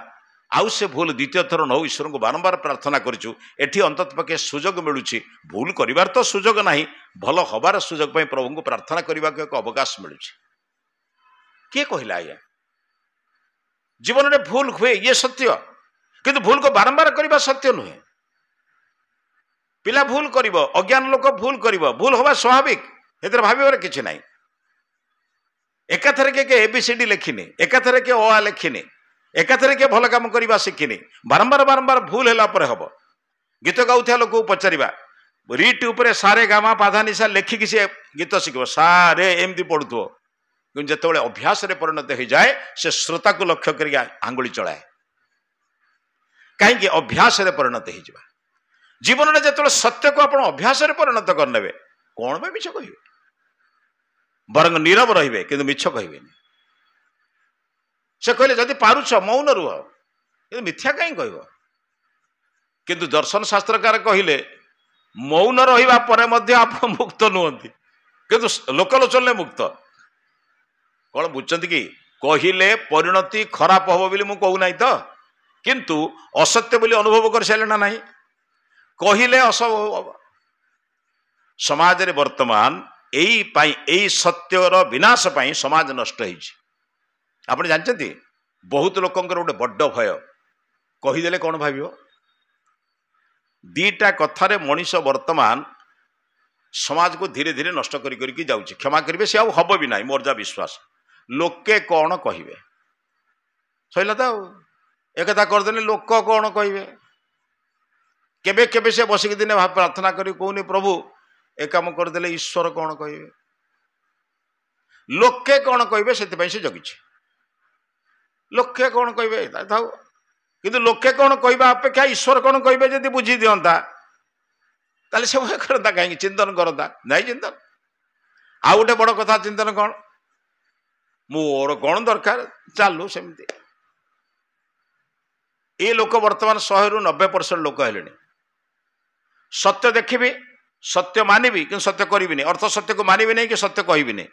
ଆଉ ସେ ଭୁଲ ଦ୍ୱିତୀୟ ଥର ନ ହଉ ଈଶ୍ୱରଙ୍କୁ ବାରମ୍ବାର ପ୍ରାର୍ଥନା କରିଛୁ ଏଠି ଅନ୍ତତଃ ପକ୍ଷେ ସୁଯୋଗ ମିଳୁଛି ଭୁଲ କରିବାର ତ ସୁଯୋଗ ନାହିଁ ଭଲ ହବାର ସୁଯୋଗ ପାଇଁ ପ୍ରଭୁଙ୍କୁ ପ୍ରାର୍ଥନା କରିବାକୁ ଏକ ଅବକାଶ ମିଳୁଛି। କିଏ କହିଲା ଆଜ୍ଞା ଜୀବନରେ ଭୁଲ ହୁଏ ଇଏ ସତ୍ୟ କିନ୍ତୁ ଭୁଲକୁ ବାରମ୍ବାର କରିବା ସତ୍ୟ ନୁହେଁ। ପିଲା ଭୁଲ କରିବ ଅଜ୍ଞାନ ଲୋକ ଭୁଲ କରିବ ଭୁଲ ହବା ସ୍ୱାଭାବିକ ଏଥିରେ ଭାବିବାର କିଛି ନାହିଁ। ଏକାଥରେ କିଏ ABCD ଲେଖିନି ଏକାଥରେ କିଏ ଅ ଆ ଲେଖିନି ଏକାଥରେ କିଏ ଭଲ କାମ କରିବା ଶିଖିନି ବାରମ୍ବାର ଭୁଲ ହେଲା ପରେ ହବ। ଗୀତ ଗାଉଥିବା ଲୋକକୁ ପଚାରିବା ରିଟ୍ ଉପରେ ସାରେ ଗାମା ପାଧାନିଶା ଲେଖିକି ସେ ଗୀତ ଶିଖିବ ସାରେ ଏମିତି ପଢୁଥିବ କିନ୍ତୁ ଯେତେବେଳେ ଅଭ୍ୟାସରେ ପରିଣତ ହେଇଯାଏ ସେ ଶ୍ରୋତାକୁ ଲକ୍ଷ୍ୟ କରିକି ଆଙ୍ଗୁଳି ଚଳାଏ କାହିଁକି ଅଭ୍ୟାସରେ ପରିଣତ ହେଇଯିବା। ଜୀବନରେ ଯେତେବେଳେ ସତ୍ୟକୁ ଆପଣ ଅଭ୍ୟାସରେ ପରିଣତ କରିନେବେ କ'ଣ ପାଇଁ ମିଛ କହିବେ ବରଂ ନୀରବ ରହିବେ କିନ୍ତୁ ମିଛ କହିବେନି। ସେ କହିଲେ ଯଦି ପାରୁଛ ମୌନ ରୁହ କିନ୍ତୁ ମିଥ୍ୟା କାହିଁ କହିବ। କିନ୍ତୁ ଦର୍ଶନ ଶାସ୍ତ୍ରକାର କହିଲେ ମୌନ ରହିବା ପରେ ମଧ୍ୟ ଆପଣ ମୁକ୍ତ ନୁହନ୍ତି କିନ୍ତୁ ଲୋକଲୋଚନରେ ମୁକ୍ତ। କ'ଣ ବୁଝୁଛନ୍ତି କି କହିଲେ ପରିଣତି ଖରାପ ହବ ବୋଲି ମୁଁ କହୁନାହିଁ ତ କିନ୍ତୁ ଅସତ୍ୟ ବୋଲି ଅନୁଭବ କରିସାରିଲେ ନା ନାହିଁ କହିଲେ ସମାଜରେ ବର୍ତ୍ତମାନ ଏଇ ସତ୍ୟର ବିନାଶ ପାଇଁ ସମାଜ ନଷ୍ଟ ହେଇଛି। ଆପଣ ଜାଣିଛନ୍ତି ବହୁତ ଲୋକଙ୍କର ଗୋଟେ ବଡ ଭୟ କହିଦେଲେ କ'ଣ ଭାବିବ। ଦିଟା କଥାରେ ମଣିଷ ବର୍ତ୍ତମାନ ସମାଜକୁ ଧୀରେ ଧୀରେ ନଷ୍ଟ କରିକି ଯାଉଛି କ୍ଷମା କରିବେ ସେ ଆଉ ହବ ବି ନାହିଁ ମୋର ଯାହା ବିଶ୍ୱାସ। ଲୋକେ କ'ଣ କହିବେ ସଇଲା ତ ଆଉ ଏକଥା କରିଦେଲେ ଲୋକ କ'ଣ କହିବେ। କେବେ କେବେ ସେ ବସିକି ଦିନେ ପ୍ରାର୍ଥନା କରି କହୁନି ପ୍ରଭୁ ଏ କାମ କରିଦେଲେ ଈଶ୍ୱର କ'ଣ କହିବେ ଲୋକେ କ'ଣ କହିବେ ସେଥିପାଇଁ ସେ ଜଗିଛି। ଲୋକେ କ'ଣ କହିବେ ଥାଉ କିନ୍ତୁ ଲୋକେ କ'ଣ କହିବା ଅପେକ୍ଷା ଈଶ୍ୱର କ'ଣ କହିବେ ଯଦି ବୁଝି ଦିଅନ୍ତା ତାହେଲେ ସେ କରନ୍ତା କାହିଁକି ଚିନ୍ତନ କରନ୍ତା ନାଇଁ ଚିନ୍ତନ। ଆଉ ଗୋଟେ ବଡ଼ କଥା ଚିନ୍ତନ କ'ଣ ମୋର କ'ଣ ଦରକାର ଚାଲୁ ସେମିତି। ଏ ଲୋକ ବର୍ତ୍ତମାନ 100ରୁ 90% ଲୋକ ହେଲେଣି ସତ୍ୟ ଦେଖିବି ସତ୍ୟ ମାନିବି କିନ୍ତୁ ସତ୍ୟ କରିବିନି ଅର୍ଥ ସତ୍ୟକୁ ମାନିବି ନାହିଁ କି ସତ୍ୟ କହିବିନି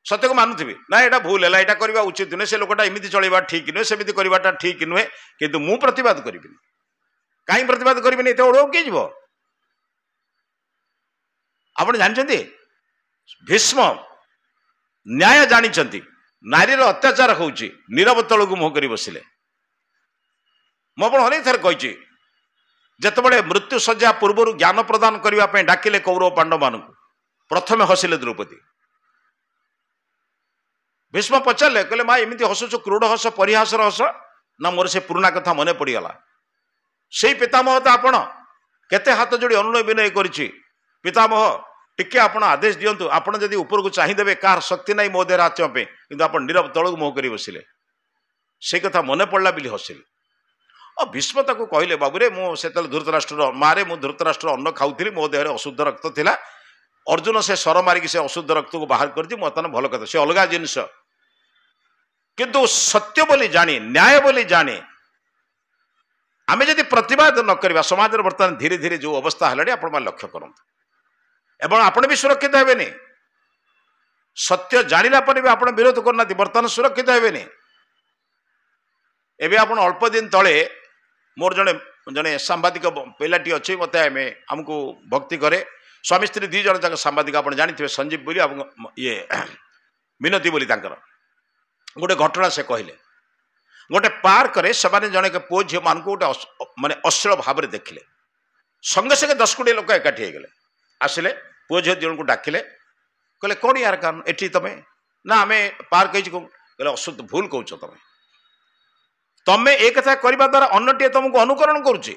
ସତ୍ୟକୁ ମାନୁଥିବି ନା ଏଇଟା ଭୁଲ ହେଲା ଏଇଟା କରିବା ଉଚିତ ନୁହେଁ ସେ ଲୋକଟା ଏମିତି ଚଳିବା ଠିକ ନୁହେଁ ସେମିତି କରିବାଟା ଠିକ ନୁହେଁ କିନ୍ତୁ ମୁଁ ପ୍ରତିବାଦ କରିବିନି। କାହିଁ ପ୍ରତିବାଦ କରିବିନି ଏତେ ଓଢ଼ କିଏ ଯିବ। ଆପଣ ଜାଣିଛନ୍ତି ଭୀଷ୍ମ ନ୍ୟାୟ ଜାଣିଛନ୍ତି ନାରୀର ଅତ୍ୟାଚାର ହଉଛି ନୀରବ ତଳକୁ ମୁହଁ କରି ବସିଲେ। ମୁଁ ଆପଣ ଅନେକ ଥର କହିଛି ଯେତେବେଳେ ମୃତ୍ୟୁ ଶଯ୍ୟା ପୂର୍ବରୁ ଜ୍ଞାନ ପ୍ରଦାନ କରିବା ପାଇଁ ଡାକିଲେ କୌରବ ପାଣ୍ଡବମାନଙ୍କୁ ପ୍ରଥମେ ହସିଲେ ଦ୍ରୌପଦୀ। ଭୀଷ୍ମ ପଚାରିଲେ କହିଲେ ମା ଏମିତି ହସୁଛ କ୍ରୋଡ଼ ହସ ପରିହାସର ହସ ନା ମୋର ସେ ପୁରୁଣା କଥା ମନେ ପଡ଼ିଗଲା। ସେଇ ପିତାମହ ତ ଆପଣ କେତେ ହାତ ଯୋଡ଼ି ଅନୁନୟ ବିନୟ କରିଛି ପିତାମହ ଟିକେ ଆପଣ ଆଦେଶ ଦିଅନ୍ତୁ ଆପଣ ଯଦି ଉପରକୁ ଚାହିଁଦେବେ କାହାର ଶକ୍ତି ନାହିଁ ମୋ ଦେହରେ ହାତ ପାଇଁ କିନ୍ତୁ ଆପଣ ନୀରବ ତଳକୁ ମୁହଁ କରି ବସିଲେ ସେଇ କଥା ମନେ ପଡ଼ିଲା ବୋଲି ହସିଲେ। भीष्म ताको कहले बाबूरे मुझे धृतराष्ट्र मारे मु धृतराष्ट्र अन्न खाऊली मो देह अशुद्ध रक्त थिला अर्जुन से सर मारिक से अशुद्ध रक्त को बाहर कर बर्तमान भल कथा से अलग जिनस किंतु सत्य बोली जानी न्याय बोली जानी आम जदि प्रतिवाद न करवा समाज बर्तमान धीरे धीरे जो अवस्था है आपण लक्ष्य करूँ आपण भी सुरक्षित हेनी सत्य जानिला पर भी आपण विरोध करना बर्तमान सुरक्षित हेनी एवं आप अल्प दिन तले मोर जड़े जड़े सांबादिक पिलाटी अच्छी मत आमको भक्ति करे स्वामी स्त्री दी जन जाक सांबादिक आप जानते संजीव बोली ये मिनती बोली गोटे घटना से कहले गोटे पार्क रे से जड़े पुओ झी मान गोटे माने अश्लील भाव में देखिले संगे संगे 10 कोटी लोक एकाठी गले आसिले पुओ झी जन को डाकिले कहले कौन यार कारण एटी तमें ना आम पार्क कहले अशुद्ध भूल कौच तमें तमें एक कथा करने द्वारा अन्य तुमको अनुकरण करुच्ची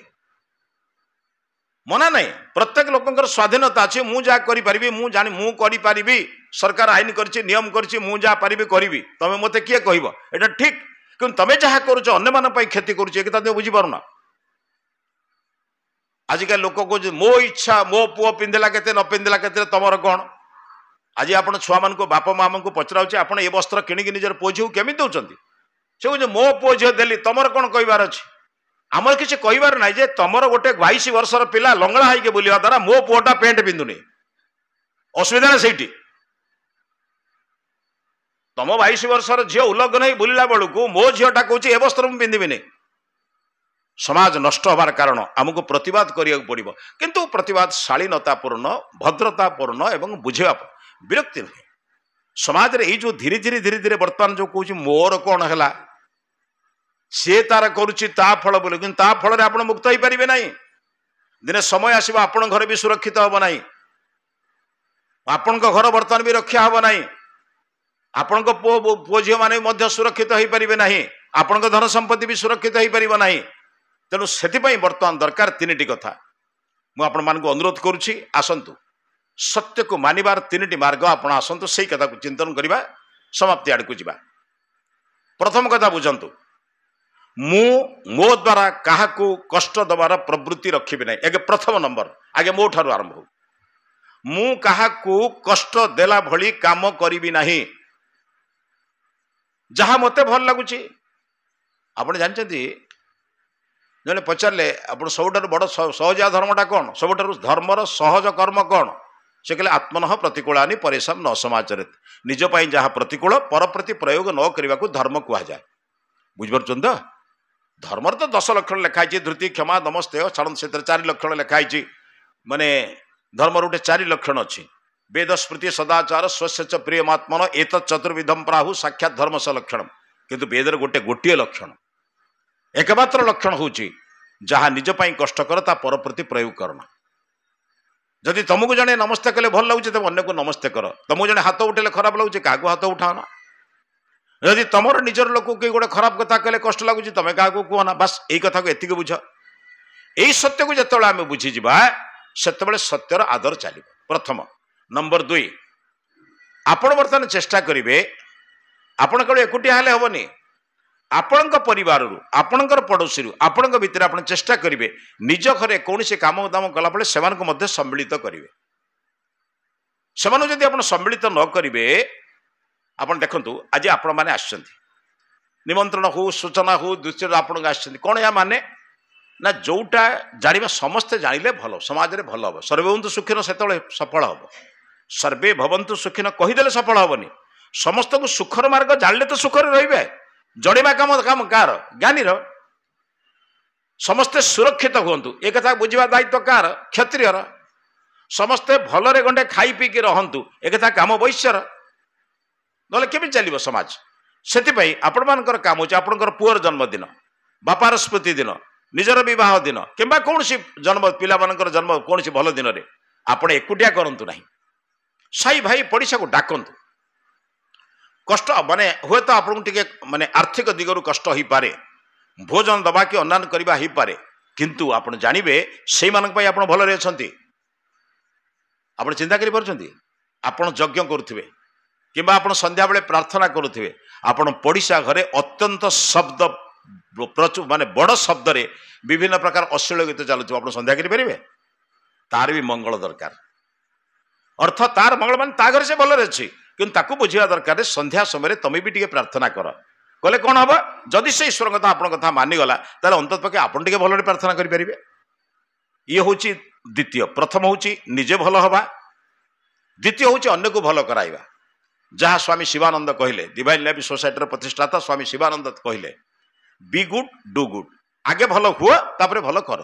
मना नहीं प्रत्येक लोकंर स्वाधीनता अच्छे मु जहाँ करी मु जानी मु करी सरकार आईन करछि नियम करछि मु जहाँ पारि करी तमें मते किए कहब एटा ठीक कि तमें जहाँ करुच अन्य मान क्षति करुच्ची एक तुम बुझीपारुना आजिकल लोक कह मो इच्छा मो पुओ पिंधिला केते न पिंधिला केते तमर कौन आज आपण छुआ मान बापा मामा को पचराऊे आप ये वस्त्र किणिकी निजर पुओ झील केमी दौरान से कहे मो पुओ झील देली तुमर कौन कहबार अच्छे आमर किसी कहबार ना जे तुमर गोटे 22 वर्षर पिला लंगड़ा होइके बुलिया द्वारा मो पुओटा पेंट पिंधुनी असुविधा ना सेठी तुम 22 वर्षर झील उल्लंघन हो बुलला बेलू मो झीलटा कौच ए वस्त्र मुझे पिंधि समाज नष्ट हबार कारण आमको प्रतिवाद करिया पड़िबो किंतु प्रतिवाद शालीनतापूर्ण भद्रतापूर्ण एवं बुझेवा विरक्ति नुहे समाज रे जो धीरे धीरे धीरे धीरे बर्तमान जो कौच मोर कौन है सी तार करुच्ची फल बोले कि फल आप मुक्त हो पारे ना दिने समय आसो आपण घर भी सुरक्षित हम ना आपण घर बर्तमान भी रक्षा हम ना आपण पुओ झील मैंने सुरक्षित हो पारे ना आपण धन संपत्ति भी सुरक्षित हो पार ना तेणु से बर्तमान दरकार 3टी कथा मुझे अनुरोध करुच्ची आसतु सत्य को मानिबार 3टी मार्ग आपण आसतु से कथा को चिंतन करवा समाप्ति आड़ को जा प्रथम कथा बुझंतु मो द्वारा क्या कष्ट दबार प्रवृत्ति रखी ना आगे प्रथम नंबर आगे मो ठार आरंभ हो मु क्या कष्ट देला भली काम करी ना जहाँ मत भल लगुच आप जानते जने पचारे आप सब बड़ सहजिया धर्मटा कौन सब धर्मर सहज कर्म कौन से कहले आत्मन प्रतिकूलानि परेशान न समाचरित निजपाई जहाँ प्रतिकूल पर प्रति प्रयोग न करने को धर्म कहुए बुझिपार तो धर्म तो 10 लक्षण लिखाई धृति क्षमा नमस्ते छाड़ से 4 लक्षण लिखाई माने धर्म गोटे 4 लक्षण अच्छी वेद स्मृति सदाचार स्वस्य च प्रियमात्मन एत चतुर्विधम प्राहु साक्षात धर्म स लक्षण किंतु वेदर गोटे लक्षण एकमात्र लक्षण हूँ जहाँ निजपाई कष्टकर ता पर प्रति प्रयोग करना जदि तुमको जड़े नमस्ते कले भल लगे तुम अन्य को नमस्ते कर तुमको जड़े हाथ उठेले खराब लगे क्या हाथ उठाना यदि तुमर निजर लोक कई गोटे खराब कथा कहले कष्ट लगुच तुम क्या कहना बस यही कथा को एति बुझ यही सत्य को जो आम बुझीजा से सत्यर आदर चलो प्रथम नंबर 2 आपण बर्तमान चेष्टा करेंगे आपण कल एकुटिया हेले हेनी आपण परिवार आपणकर पड़ोसी आपण भितर आप चेष्टा करेंगे निज घरे कौन से काम दाम कला से सम्मिलित करेंगे से आप सम्मिलित न करेंगे आप देखु आज आपण मैंने निमंत्रण हो सूचना हो दृष्टि आपण कौन या माने ना जोटा जाना समस्ते जानिले भल समाज में भल हम सर्वे भवन्तु सुखिन से सफल हम सर्वे भवन्तु सुखिन कहीदेले सफल हेनी समस्त को सुखर मार्ग जानिले तो सुखर रे जड़ेबा काम काम कार ज्ञानी समस्ते सुरक्षित हूँ एक कथा बुझा दायित्व कार क्षत्रियर समस्ते भलरे गंडे खाई पीकी रहतु एक कथा काम वैश्यर ना केमी चलो समाज से आपण मानकर काम हो आपंकर पुअर जन्मदिन बापार स्मृति दिन निजर विवाह दिन किंबा कौन सी जन्म पिला मानकर जन्म कौन सी भल दिन में आपण एकुटिया करंतु नहीं साई भाई पड़िशा को डाकंतु कष्ट माने हुए तो आपको टे माने आर्थिक दिगरु कष्ट हो पारे भोजन दबा कि अन्नान करवा हो पारे किंतु आप जानवे से आप भलरे अच्छे आप चिंता करें आप यज्ञ करुवे कि आप संध्या बेले प्रार्थना करुवे आपण पड़िशा घरे अत्यंत शब्द प्रचुर माने बड़ शब्द रे विभिन्न प्रकार अश्लील गीत चलुथ आप संध्या करें तार भी मंगल दरकार अर्थ तार मंगल मान ता घर से भलरे अच्छी कि बुझा दरकार संध्या समय तुम भी टे प्रार्थना कर कले कौन हम जदि से ईश्वर कथा आप कथा मानिगला अंतत पक्षे आप भल प्रार्थना करेंगे ये हूँ द्वितीय प्रथम हूँ निजे भल हवा द्वितीय हूँ अन्य को भल कराइबा जहाँ स्वामी शिवानंद कहले डिवाइन लाइफ सोसाइटी प्रतिष्ठाता स्वामी शिवानंद कहले बी गुड डू गुड आगे भल हुआ तापर भल कर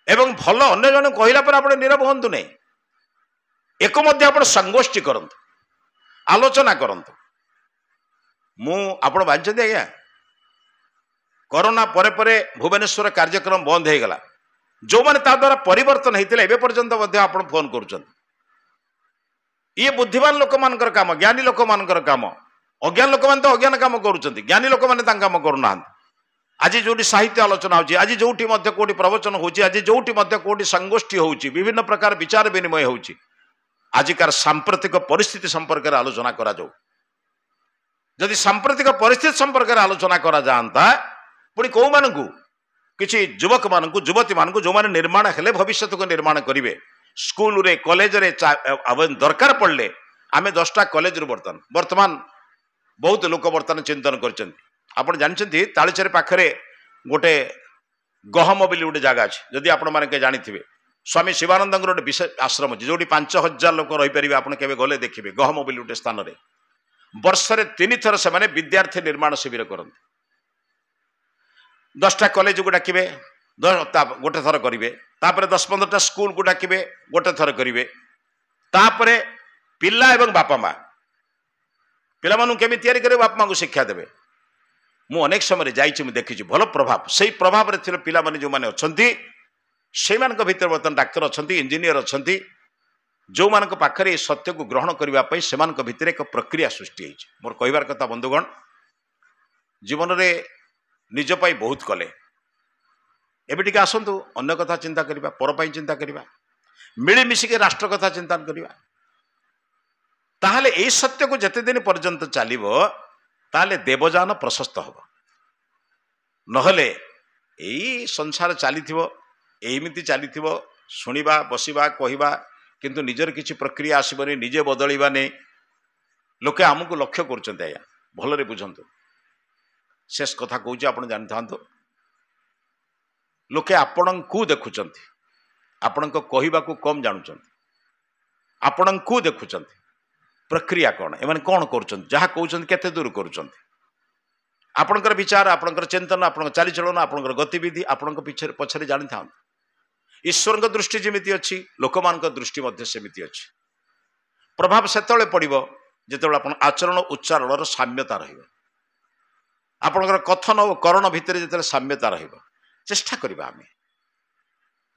एवं भल अन्य जन कहला पर आप नीरव हूँ नहीं एक आप संगोष्ठी करंतु आलोचना करंतु मु आपण बांचते आज्ञा कोरोना परे परे भुवनेश्वर कार्यक्रम बंद हो गला जो माने ता द्वारा परिवर्तन होता है पर्यंत आप फोन कर ये बुद्धिमान लोक मानकर काम ज्ञानी लोक मानकर काम अज्ञान लोक मान तो अज्ञान काम करुँच ज्ञानी लोक मैंने काम करूना आज जो साहित्य आलोचना होची आज जो कोटी प्रवचन होची आज जो कोटी संगोष्ठी होची विभिन्न प्रकार विचार विनिमय होची आजिकार सांप्रतिक परिस्थिति संपर्क में आलोचना करा जाऊ जदि सांप्रतिक परिस्थिति संपर्क में आलोचना करा जाता पुणी कौ मानू किसी युवक मानू युवती मानू जो मैंने निर्माण हेले भविष्य को निर्माण करेंगे स्कूल रे कॉलेज रे दरकार पड़े आम 10टा कॉलेज वर्तमान बहुत लोक बर्तमान चिंतन कर जानते तालचेर पाखरे गोटे गहम बोली गोटे जगह अच्छे जदि आपण मैंने जानी स्वामी शिवानंद गोटे विशेष आश्रम अच्छे जो 5000 लोक रहीपर आप गले देखिए गहम बोली गोटे स्थान में वर्षे 3 थर से विद्यार्थी निर्माण शिविर करते 10टा कॉलेज को डाकिबे गोटे थर करेंगे तापर 10-15टा स्कूल को डाकिबे गोटे थर करेंगे तापर पिला एवं बापा माँ पिला मानू केमी तैयारी करे बापा माँ को शिक्षा देवे मु अनेक समय जाइए देखी भल प्रभाव से प्रभाव रे थिले पिला माने जो माने अछंती से मानक भीतर बर्तमान डाक्तर अछंती इंजीनियर अछंती जो मानक पाखरे सत्य को ग्रहण करबा पई से मानक भीतर एक प्रक्रिया सृष्टि होइछ मोर कहबार कथा बंधुगण जीवन रे निज पाई बहुत कले एबे टिके आसंतु अन्य कथा चिंता करिबा पर पाई चिंता करिबा मिली मिसिके राष्ट्र कथा चिंता करिबा ताहले ए सत्य को जते दिन पर्यंत चलिबो ताहले देवजान प्रशस्त हबो नहले एई संसार चलीथिबो एमिति चलीथिबो सुनिबा बसिबा कहिबा किंतु निजर किछि प्रक्रिया आसीबनी निजे बदलिबा नै लोके हमकु लक्ष्य करचंते आया भलरे बुझंतु शेष कथा कहूँ आप जानी था लोके आपण को देखुंट आपण कहवा कम जानुंट आपण को देखुंट प्रक्रिया कौन एम कौन कर दूर कर विचार आपण चिंतन आपण चालीचलन आपण गतिविधि आपण पछरे जानी था ईश्वर दृष्टि जमी अच्छी लोक मान दृष्टि सेमती अच्छी प्रभाव से पड़ो जो आप आचरण उच्चारण साम्यता रही आपणकर कथन और करण भितर जो साम्यता चेष्टा करवा आम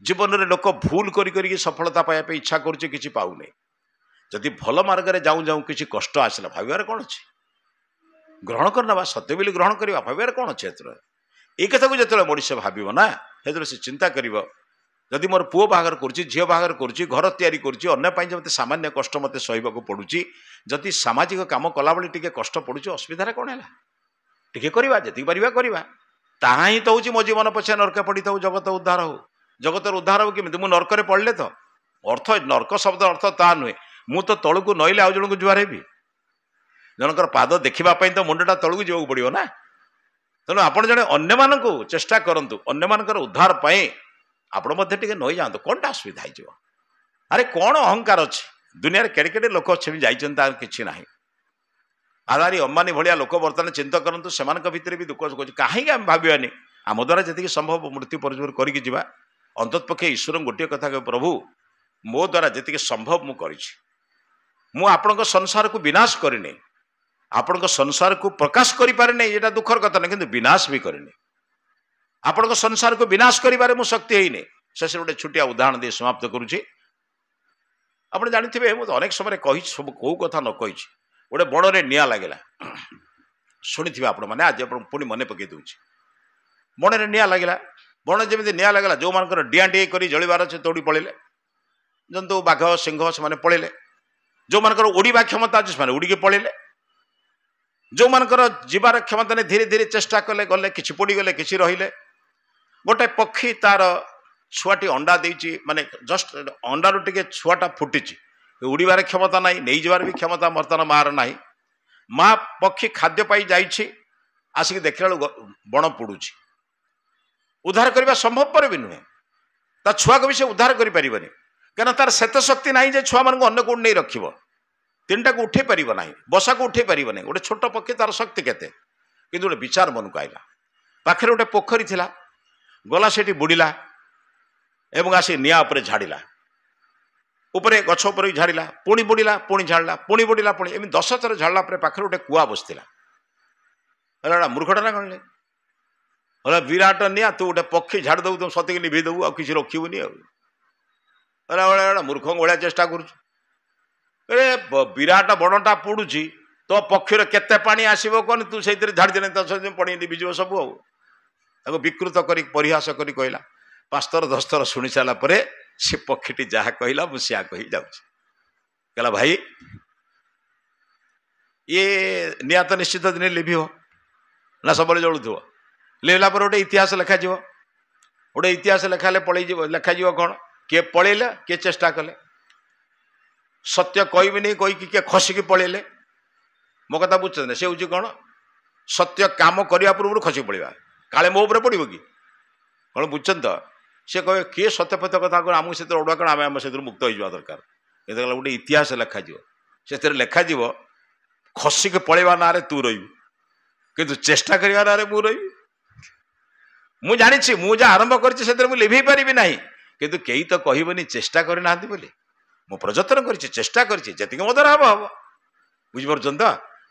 जीवन में लोक भूल करी सफलता पाइबा इच्छा करुचे किसी पाऊने जदि भल मार्ग में जाऊँ जाऊँ किसी कष्ट आसला भावार कौन अच्छे ग्रहण करना सत्य बोली ग्रहण करवा भावार कौन अच्छे ये कथा को जो मनुष्य भाव ना से चिंता कर जदि मोर पुओ बाहागर करुच्ची झील बाहागर करुच्ची घर तैयारी करुच्ची अन्य मत सामान्य कष्ट मत सहवाक पड़ुची जदि सामाजिक काम कला बेले टिके कष्ट पड़ुची असुविधा कौन है टिके करवा जी पारिबा करवा ताहा ही तो हूँ मो जीवन पछे नरक पड़ी था जगत उद्धार हो जगतर उद्धार हो किमी मुझे नरक पड़े तो अर्थ नरक शब्द अर्थ ता नुहे मु तो तलू को नईले आउ जन को जुआर हेबी जनकर पाद देखापी तो मुंडा तलू को जावाक पड़ो ना तेणु आप जड़े अन्य चेष्टा करूँ अन्य उद्धार पाई आपण टे नई जातु कौनटा असुविधा हो अरे कौन अहंकार अच्छे दुनिया केड़े केड़े लोक जाइए कि ना आदारी अंबानी भाया लोक बर्तमान चिंता करूँ से भितर भी दुख कहीं आम भावानी आम द्वारा जी संभव मृत्यु पर करके जीवा अंतत पक्षे ईश्वर गोटे कथा कह प्रभु मो द्वारा जी संभव मुझे संसार को विनाश करनी आपण संसार को प्रकाश करें ये दुखर कथा ना कि विनाश भी करनी आपण संसार को विनाश करिबारे मु शक्ति है शेष गोटे छोटिया उदाहरण दे समाप्त करुच्ची आप जानते मुझे अनेक समय कही सब कौ कथा न कही गोटे बड़े निआ लगे शुणी आपण मैंने आज पुणी मन पकई दूसरी बड़े निआ लगे बण जमी निआ लगला जो मान डिया टी कर जलिबार अच्छे दौड़ी पड़े जंतु बाघ सिंह से पड़े जो मान उड़ीबा क्षमता अच्छे से उड़ीके पड़े जो मानकर जीवार क्षमता नहीं धीरे धीरे चेष्टा कले गले कि पड़गले कि रहिले गोटे पक्षी तार छुआटी अंडा देची माने जस्ट अंडारू टे छुआटा फुटी उड़ीबार क्षमता ना नहीं जबार भी क्षमता बर्तमान मार ना माँ पक्षी खाद्य पाई जाइए आसिक देखला बण पड़ुची उद्धार करने संभवपर भी नुहे ता छुआ को भी से उद्धार कर कहीं तार सेत शक्ति ना जे छुआ मान अन्न कौट नहीं रख तीनटा को उठे पार ना बसा को उठे पार ना गोटे छोट पक्षी तार शक्ति केते कि गोटे विचार मन को आईला पाखे गोटे पोखरी थिला गला से बुड़ीला एवं आसी निआ उपरे झाड़िला उपरे गछ उपर झाड़िला पुणी बुड़ीला पुणी झाड़ला पुणी बुड़ीला पुणी एम 10 थर झाड़ला पाखे गोटे कुआ बसला मूर्खटा ना कौन अरे विराट निया तू गोटे पक्षी झाड़ दबू तुम सतक निभे दबू आ किसी रखी मूर्ख भाया चेष्टा कर विराट बणटा पड़ुची तो पक्षीर केते पानी आसो कौन तू से झाड़ी देने पड़ी निभिज सब आगे विकृत कर परिहास कर कहला 5 थर 10 थर शुणी सारापर से पक्षीटी जहाँ कहला मुझे कही जाऊला भाई ये निया तो निश्चित दिन लिभ ना सब जलुव लिखला पर गोटे इतिहास लिखा गोटे इतिहास लिखाले लिखा कौन किए पलैले किए चेष्टा कले सत्य कहबी कहीकि किए खसिकी पलैले मो कथा बुझे से हूँ कौन सत्य काम करने पूर्व खसिक पड़ा काले मो उपरे पड़ो कि कौन बुझन तो सी कहे किए सत्य फत्य कथा कौन आमको से अड़ुआ कौन आम से मुक्त हो दरकार ये गोटे इतिहास लिखा से लिखा खसिक पलैवा ना तू रही किंतु चेष्टा करने ना मु रही मु जानी मुझे आरंभ कर लिभे पारि ना किंतु कई तो कहबनी चेष्टा करना बोली मु प्रयत्न कर चेष्टा करती ମୋ ଦ୍ୱାରା हम बुझिपार तो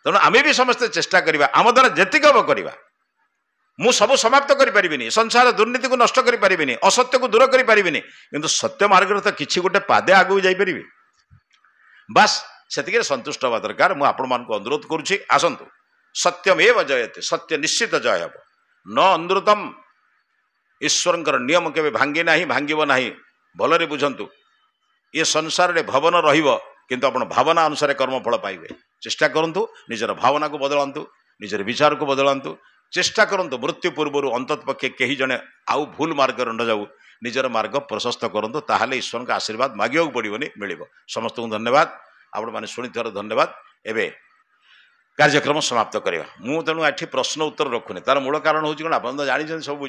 तेणु आम भी समस्ते चेष्टा करवा आम द्वारा जेतिक हम करवा मु सब समाप्त करें संसार दुर्नीति को नष्ट करें असत्य को दूर करें किंतु सत्य मार्ग तो किसी गोटे पादे आगू जापरि बास से संतुष्ट हवा दरकार मुझे आपण मान अनुरोध करुच्ची आसतु सत्यमेव जयते सत्य निश्चित जय हम न अनुद्रुतम ईश्वर नियम के भांगी ना भांगव ना भलरे बुझंतु ये संसार रे भवन रहिबो किंतु आपण भावना अनुसार कर्मफल पाइबे चेष्टा करंतु निजर भावना को बदलांतु निजर विचार को बदलांतु चेष्टा करंतु मृत्यु पूर्व अंतत पक्षे कहीं जने आउ भूल मार्ग न जाऊ निजर मार्ग प्रशस्त करंतु ताहाले ईश्वर का आशीर्वाद मागियो पड़ोनी मिलिबो समस्त को धन्यवाद आपण माने सुनिथार धन्यवाद एबे कार्यक्रम समाप्त करवा मु तेणु एठी प्रश्न उत्तर रखुनी तार मूल कारण हूँ कौन आप जानी सब